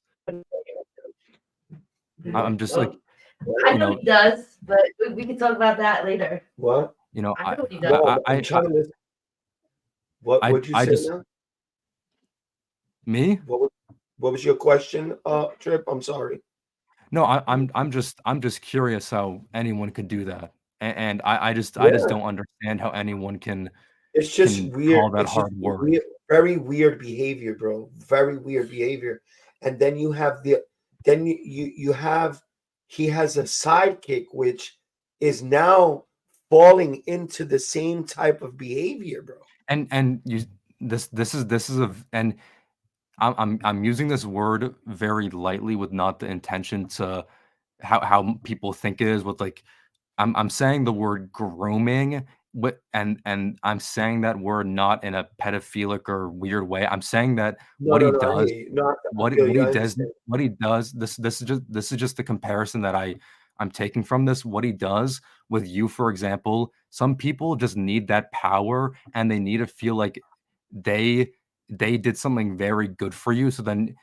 I'm just like, I know he does, but we can talk about that later. What? I know what he does. What would you say just now? Me? What was your question, Trip? I'm sorry. No, I'm just curious how anyone could do that, and I just don't understand how anyone can It's just weird. call that It's just hard work. weird, very weird behavior, bro. Very weird behavior. And then you have you have he has a sidekick which is now falling into the same type of behavior, bro. And this is and I'm using this word very lightly with not the intention to how people think it is with like I'm saying the word grooming, and I'm saying that word not in a pedophilic or weird way. I'm saying that No, no, no. I hear you. No, I feel you. I understand. what he does, this is just the comparison that I'm taking from this. What he does with you, for example, some people just need that power and they need to feel like they did something very good for you. So then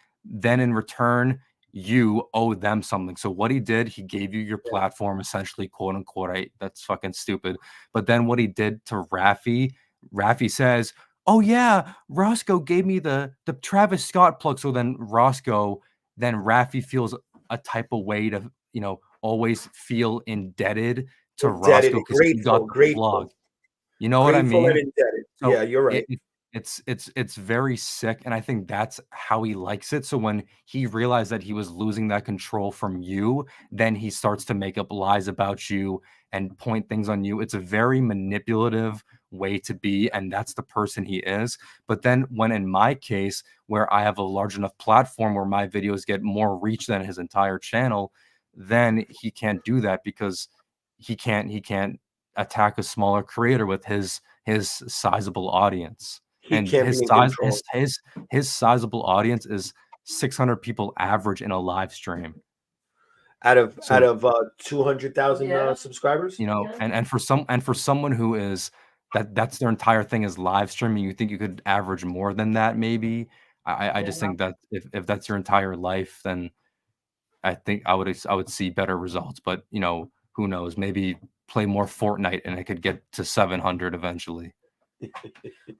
in return, you owe them something. So what he did, he gave you your platform, essentially, quote unquote. That's fucking stupid. But then what he did to Rafi says, "Oh yeah, Roscoe gave me the Travis Scott plug." So then Rafi feels a type of way to always feel indebted to Roscoe because he got the plug. You know what I mean? And indebted. So yeah, you're right. It's very sick, and I think that's how he likes it. So when he realized that he was losing that control from you, then he starts to make up lies about you and point things on you. It's a very manipulative way to be, and that's the person he is. But then when in my case, where I have a large enough platform where my videos get more reach than his entire channel, then he can't do that because he can't attack a smaller creator with his sizable audience. And his sizable audience is 600 people average in a live stream. Out of 200,000 subscribers, and for someone who is that's their entire thing is live streaming, you think you could average more than that? Maybe. I just think that if that's your entire life, then I think I would see better results. But who knows? Maybe play more Fortnite and it could get to 700 eventually.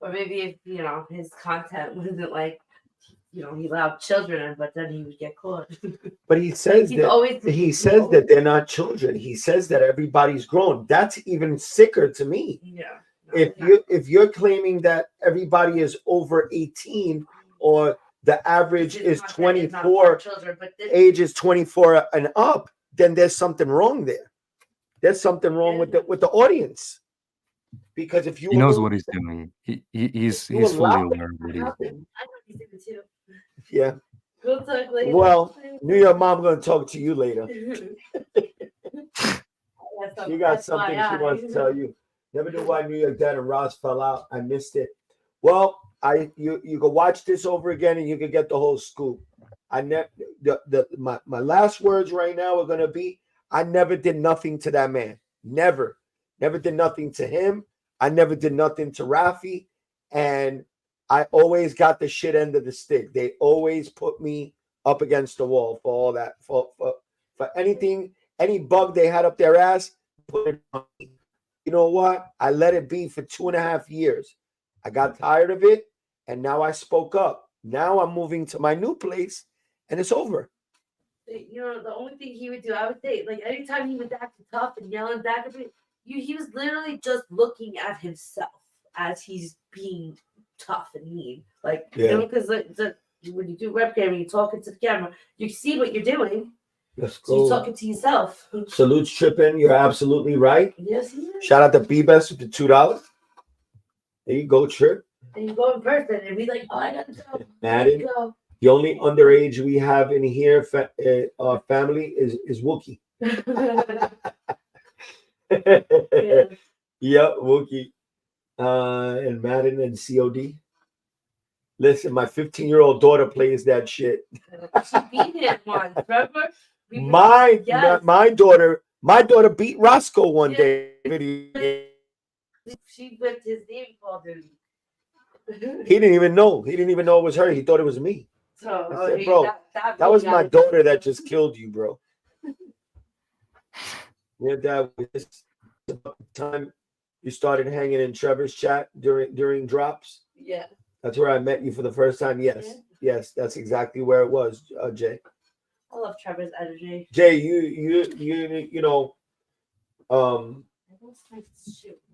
Or maybe if his content wasn't like he allowed children in, but then he would get caught. But he says that they're not children. He says that everybody's grown. That's even sicker to me. Yeah. If you're claiming that everybody is over 18 or the average is 24, children, but age is 24 and up, then there's something wrong there. There's something wrong with the audience. Because if you he knows what he's doing, he's fully aware of what he's doing. I know he's doing too. Yeah. We'll talk later. Well, New York mom gonna talk to you later. She got something she wants to tell you. Never knew why New York Dad and Ross fell out. I missed it. Well, you can watch this over again and you can get the whole scoop. I never my last words right now are gonna be I never did nothing to that man. Never did nothing to him. I never did nothing to Rafi, and I always got the shit end of the stick. They always put me up against the wall for all that for anything, any bug they had up their ass. Put it on me. You know what? I let it be for 2.5 years. I got tired of it, and now I spoke up. Now I'm moving to my new place, and it's over. You know, the only thing he would do, I would say, like anytime he was acting tough and yelling back at me, he was literally just looking at himself as he's being tough and mean. Like, you know, because when you do webcam and you're talking to the camera, you see what you're doing. Let's go. So you're talking to yourself. Salutes Trippin'. You're absolutely right. Yes, he is. Shout out to B-Best with the $2. There you go, Trip. And you go in person and be like, oh, I gotta go. Madden. The only underage we have in here, our family, is Wookie. Yeah. Yep, Wookie. And Madden and COD. Listen, my 15-year-old daughter plays that shit. She beat him once, remember? My daughter beat Roscoe one day. She whipped his name Call of Duty. He didn't even know. He didn't even know it was her. He thought it was me. So, I said, bro, that was my daughter that just killed you, bro. Yeah, that was the time you started hanging in Trevor's chat during drops. Yeah. That's where I met you for the first time. Yes. Yeah. Yes, that's exactly where it was, Jay. I love Trevor's energy. Jay, you know,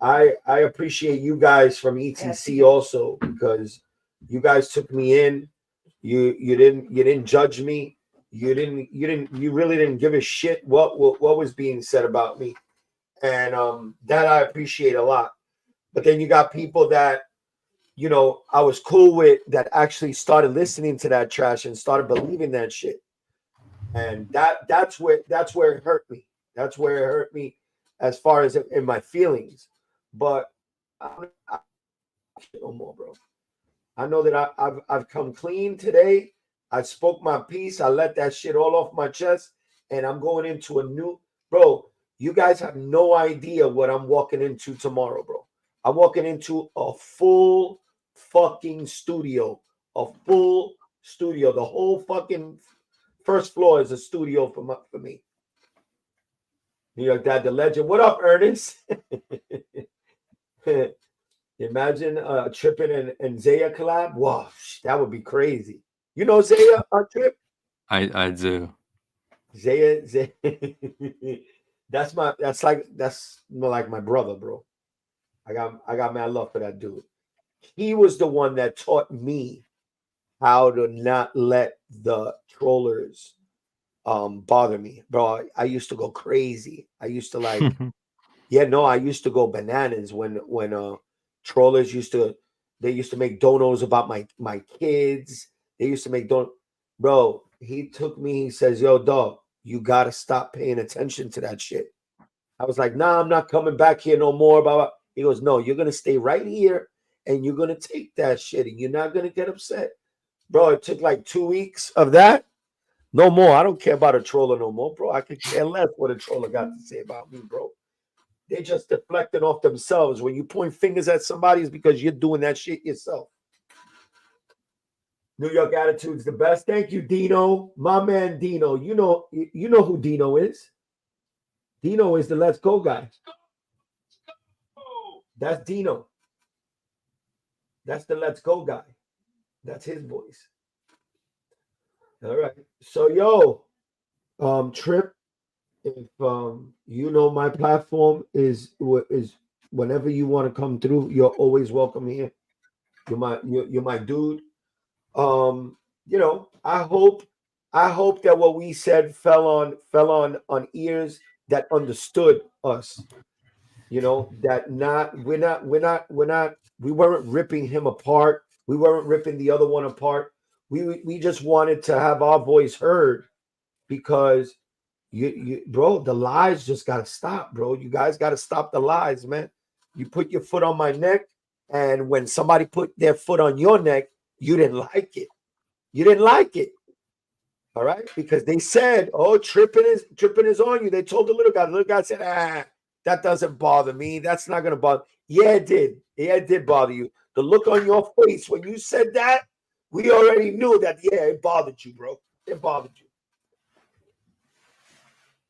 I appreciate you guys from ETC also, because you guys took me in. You didn't judge me. You really didn't give a shit what was being said about me. And that I appreciate a lot. But then you got people that, you know, I was cool with that actually started listening to that trash and started believing that shit. And that's where it hurt me. That's where it hurt me as far as in my feelings. But I don't no more, bro. I know that I've come clean today. I spoke my piece. I let that shit all off my chest, and I'm going into a new, bro. You guys have no idea what I'm walking into tomorrow, bro. I'm walking into a full fucking studio, a full studio. The whole fucking first floor is a studio for me. New York Dad, the legend. What up, Ernest? Imagine Trippin' and Zaya collab. Wow, that would be crazy. You know Zaya, Trip? I do. Zaya. That's more like my brother, bro. I got mad love for that dude. He was the one that taught me how to not let the trollers bother me, bro. I used to go crazy. I used to like, I used to go bananas when trollers used to make donos about my kids. They used to make bro. He took me. He says, "Yo, dog, you gotta stop paying attention to that shit." I was like, "Nah, I'm not coming back here no more." Blah, blah. He goes, "No, you're gonna stay right here, and you're gonna take that shit, and you're not gonna get upset, bro." It took like 2 weeks of that. No more. I don't care about a troller no more, bro. I could care less what a troller got to say about me, bro. They just deflecting off themselves. When you point fingers at somebody, it's because you're doing that shit yourself. New York Attitude's the best. Thank you, Dino. My man Dino. You know who Dino is. Dino is the Let's Go guy. That's Dino. That's the Let's Go guy. That's his voice. All right. So Trip, if you know my platform is whenever you want to come through, you're always welcome here. You're my dude. I hope that what we said fell on ears that understood us. You know, that we weren't ripping him apart. We weren't ripping the other one apart. We just wanted to have our voice heard because bro, the lies just gotta stop, bro. You guys gotta stop the lies, man. You put your foot on my neck, and when somebody put their foot on your neck, you didn't like it. You didn't like it. All right, because they said, "Oh, tripping is on you." They told the little guy. The little guy said, that doesn't bother me. That's not gonna bother." Yeah, it did. Yeah, it did bother you. The look on your face when you said that, we already knew that. Yeah, it bothered you, bro. It bothered you.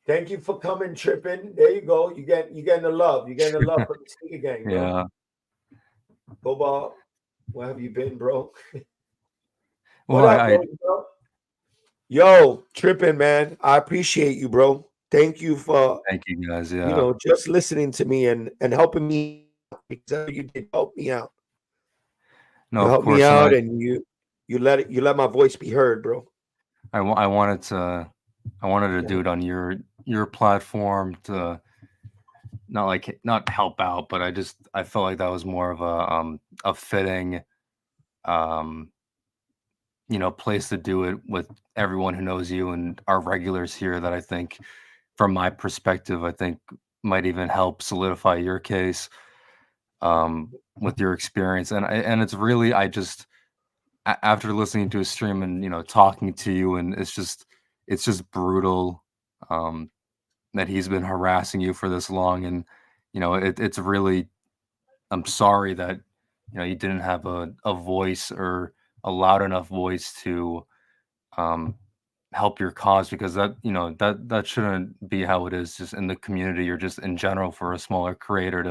Thank you for coming, tripping. There you go. You getting the love. You're getting the love from the sneaker gang, bro. Yeah. Cobalt, where have you been, bro? Well, What up, bro? Yo, tripping, man. I appreciate you, bro. Thank you guys. Yeah. Just listening to me and helping me, because you did help me out. No, you of helped course, me out, and you let my voice be heard, bro. I wanted to do it on your platform to not help out, but I felt like that was more of a fitting place to do it with everyone who knows you and our regulars here, that I think, from my perspective, I think might even help solidify your case with your experience. And it's really, after listening to a stream and talking to you, and it's just brutal that he's been harassing you for this long. And it's really, I'm sorry that you didn't have a voice, or a loud enough voice to help your cause, because that shouldn't be how it is just in the community, or just in general, for a smaller creator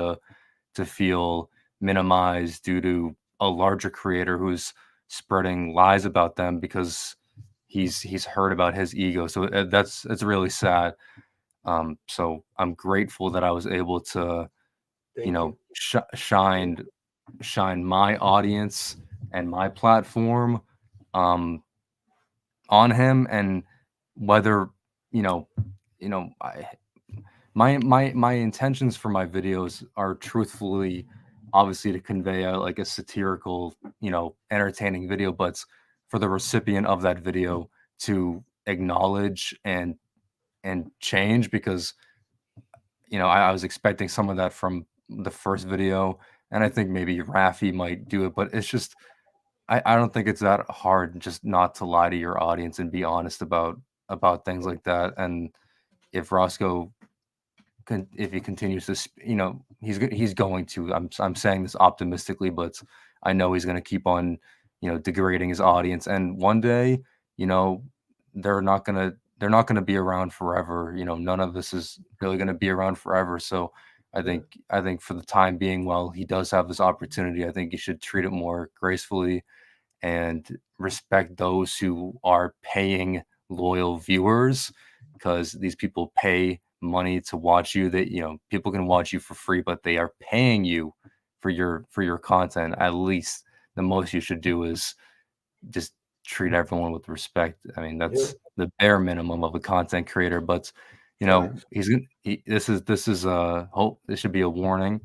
to feel minimized due to a larger creator who's spreading lies about them because he's heard about his ego. So it's really sad. So I'm grateful that I was able to shine my audience and my platform on him. And whether my intentions for my videos are truthfully, obviously, to convey a satirical, entertaining video, but for the recipient of that video to acknowledge and change, because I was expecting some of that from the first video, and I think maybe Rafi might do it, but it's just, I don't think it's that hard just not to lie to your audience and be honest about things like that. And if Roscoe if he continues to, he's going to, I'm saying this optimistically, but I know he's going to keep on, degrading his audience. And one day, they're not going to be around forever. None of this is really going to be around forever. So I think for the time being, while he does have this opportunity, I think he should treat it more gracefully and respect those who are paying loyal viewers, because these people pay money to watch you. That people can watch you for free, but they are paying you for your content. At least the most you should do is just treat everyone with respect. I mean, that's the bare minimum of a content creator. But this should be a warning,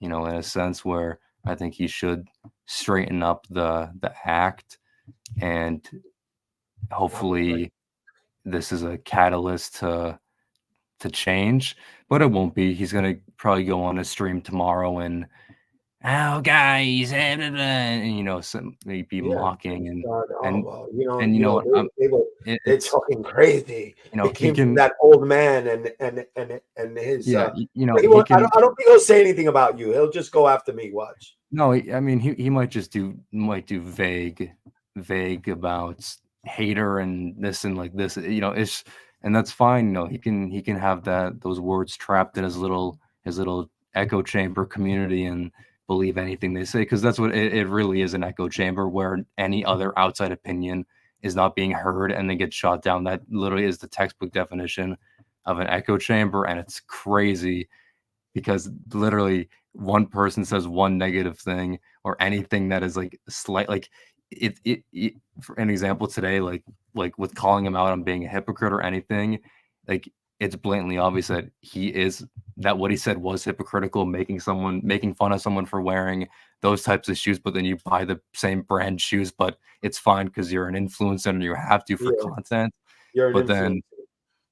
in a sense, where I think he should straighten up the act, and hopefully this is a catalyst to change. But it won't be. He's gonna probably go on a stream tomorrow and, "Oh, guys," and maybe mocking it's talking crazy. It came from that old man and his. I don't think he'll say anything about you. He'll just go after me. Watch. No, I mean, he might do vague about hater and this and like this. It's, and that's fine. He can have those words trapped in his little echo chamber community and believe anything they say, because that's what it really is, an echo chamber where any other outside opinion is not being heard and then gets shot down. That literally is the textbook definition of an echo chamber, and it's crazy because literally one person says one negative thing or anything that is like slight, like it for an example today, like with calling him out on being a hypocrite or anything, like it's blatantly obvious that that what he said was hypocritical, making fun of someone for wearing those types of shoes, but then you buy the same brand shoes, but it's fine because you're an influencer and you have to for content. But then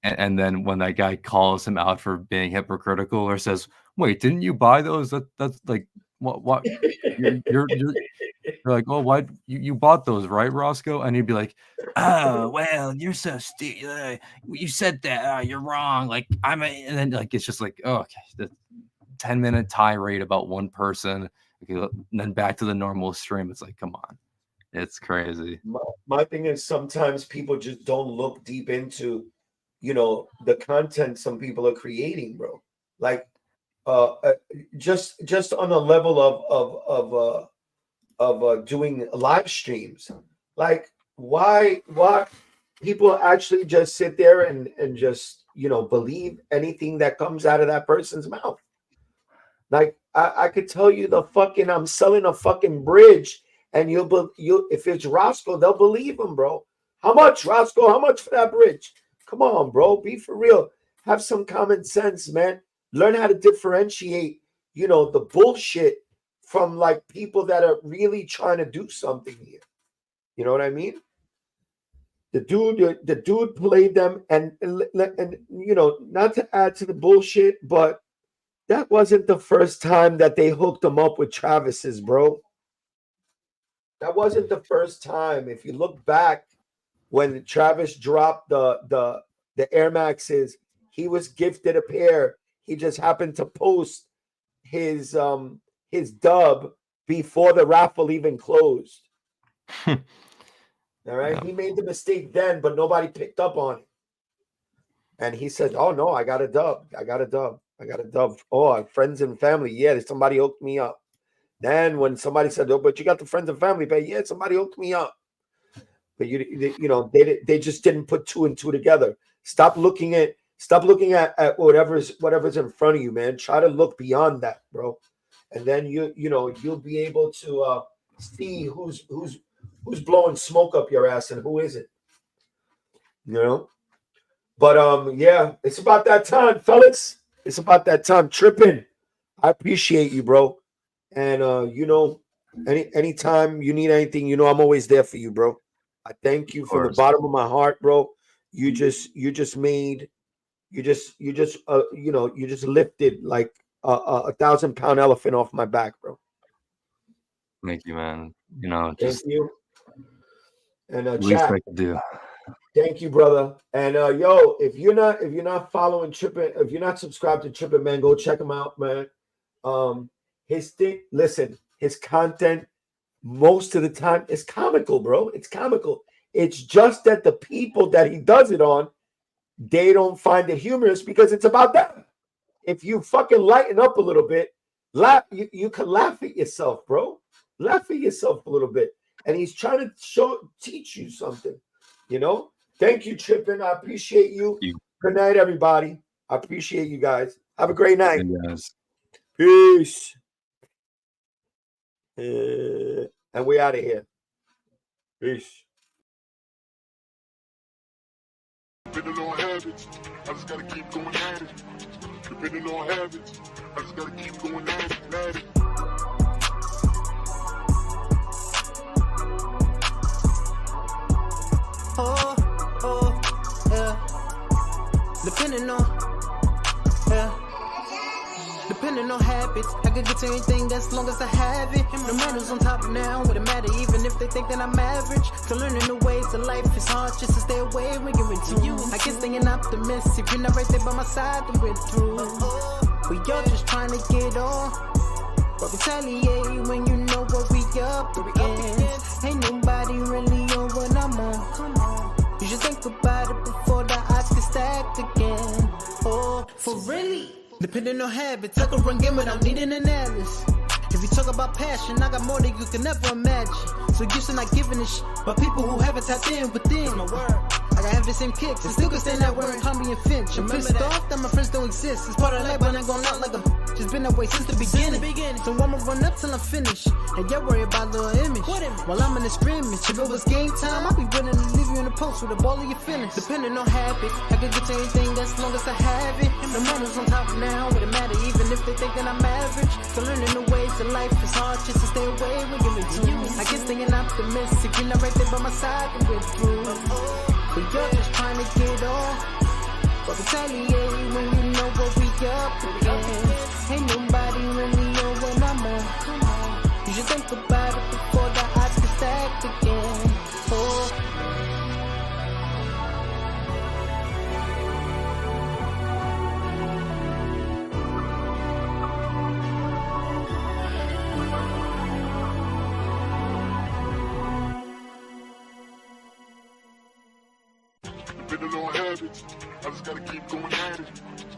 And then when that guy calls him out for being hypocritical or says, "Wait, didn't you buy those? That's like what you're like, oh, why you bought those, right, Roscoe?" And he'd be like, "Oh, well, you're so stupid. You said that. You're wrong. Like and then like it's just like, oh, okay, the 10-minute tirade about one person, okay, and then back to the normal stream. It's like, come on, it's crazy. My thing is sometimes people just don't look deep into, the content some people are creating, bro. Like, just on a level of doing live streams. Like, why people actually just sit there and just believe anything that comes out of that person's mouth? Like, I could tell you I'm selling a fucking bridge, and if it's Roscoe, they'll believe him, bro. How much, Roscoe? How much for that bridge? Come on, bro. Be for real. Have some common sense, man. Learn how to differentiate, the bullshit from like people that are really trying to do something here. You know what I mean? The dude played them, and not to add to the bullshit, but that wasn't the first time that they hooked him up with Travis's, bro. That wasn't the first time. If you look back, when Travis dropped the Air Maxes, he was gifted a pair. He just happened to post his dub before the raffle even closed. All right. Yeah. He made the mistake then, but nobody picked up on it. And he said, "Oh no, I got a dub. I got a dub. Oh, friends and family. Yeah, somebody hooked me up." Then when somebody said, "Oh, but you got the friends and family pay," yeah, somebody hooked me up. But they just didn't put two and two together. Stop looking at whatever's in front of you, man. Try to look beyond that, bro. And then you'll be able to see who's blowing smoke up your ass and who isn't. But yeah, it's about that time, fellas. It's about that time. Tripping. I appreciate you, bro. And anytime you need anything, I'm always there for you, bro. I thank you from the bottom of my heart, bro. You just lifted like a 1,000-pound elephant off my back, bro. Thank you, man. Thank you. And least I can do. Thank you, brother. And yo, if you're not following Trippin', if you're not subscribed to Trippin', man, go check him out, man. His content most of the time is comical, bro. It's comical. It's just that the people that he does it on, they don't find it humorous because it's about them. If you fucking lighten up a little bit, you can laugh at yourself, bro. Laugh at yourself a little bit. And he's trying to teach you something, Thank you, Trippin'. I appreciate you. Good night, everybody. I appreciate you guys. Have a great night. Yes. Peace. And we out of here. Peace. Depending on habits, I just gotta keep going at it. Depending on habits, I just gotta keep going at it. Oh, yeah. Depending on habits, I could get to anything as long as I have it. No matter who's on top now, wouldn't matter even if they think that I'm average. So learning the ways of life is hard just to stay away when you're into you. I guess staying optimistic, you're not right there by my side to win through. But you're just trying to get on. But retaliate when you know what we up against. Ain't nobody really on what I'm on. Come on. You should think about it before the odds get stacked again. Oh, for really? Depending on habits, I can run game without needing an atlas. If you talk about passion, I got more than you can ever imagine. So gifts are not giving a shit, but people who haven't tapped in within. My word. I got heavy same kicks, and still can stand that word, Tommy and Finch. I'm pissed off that my friends don't exist. It's part of life, but I'm going out like a just been that way since the beginning. So I'ma run up till I'm finished. And get worried about little image. While I'm in the scrimmage, if it was game time, I'd be willing to leave you in the post with a ball of your feelings. Depending on habits, I could get to anything as long as I have it. No matter who's on top now, wouldn't matter even if they think that I'm average. So learning the ways of life is hard just to stay away when you're into you. I guess staying optimistic, you're not right there by my side to get through. But you're just trying to get on. Retaliate when you know what we up against. Ain't nobody really know when I'm on. You should think about it before the odds get stacked again. Oh. Depending on habits, I just gotta keep going at it.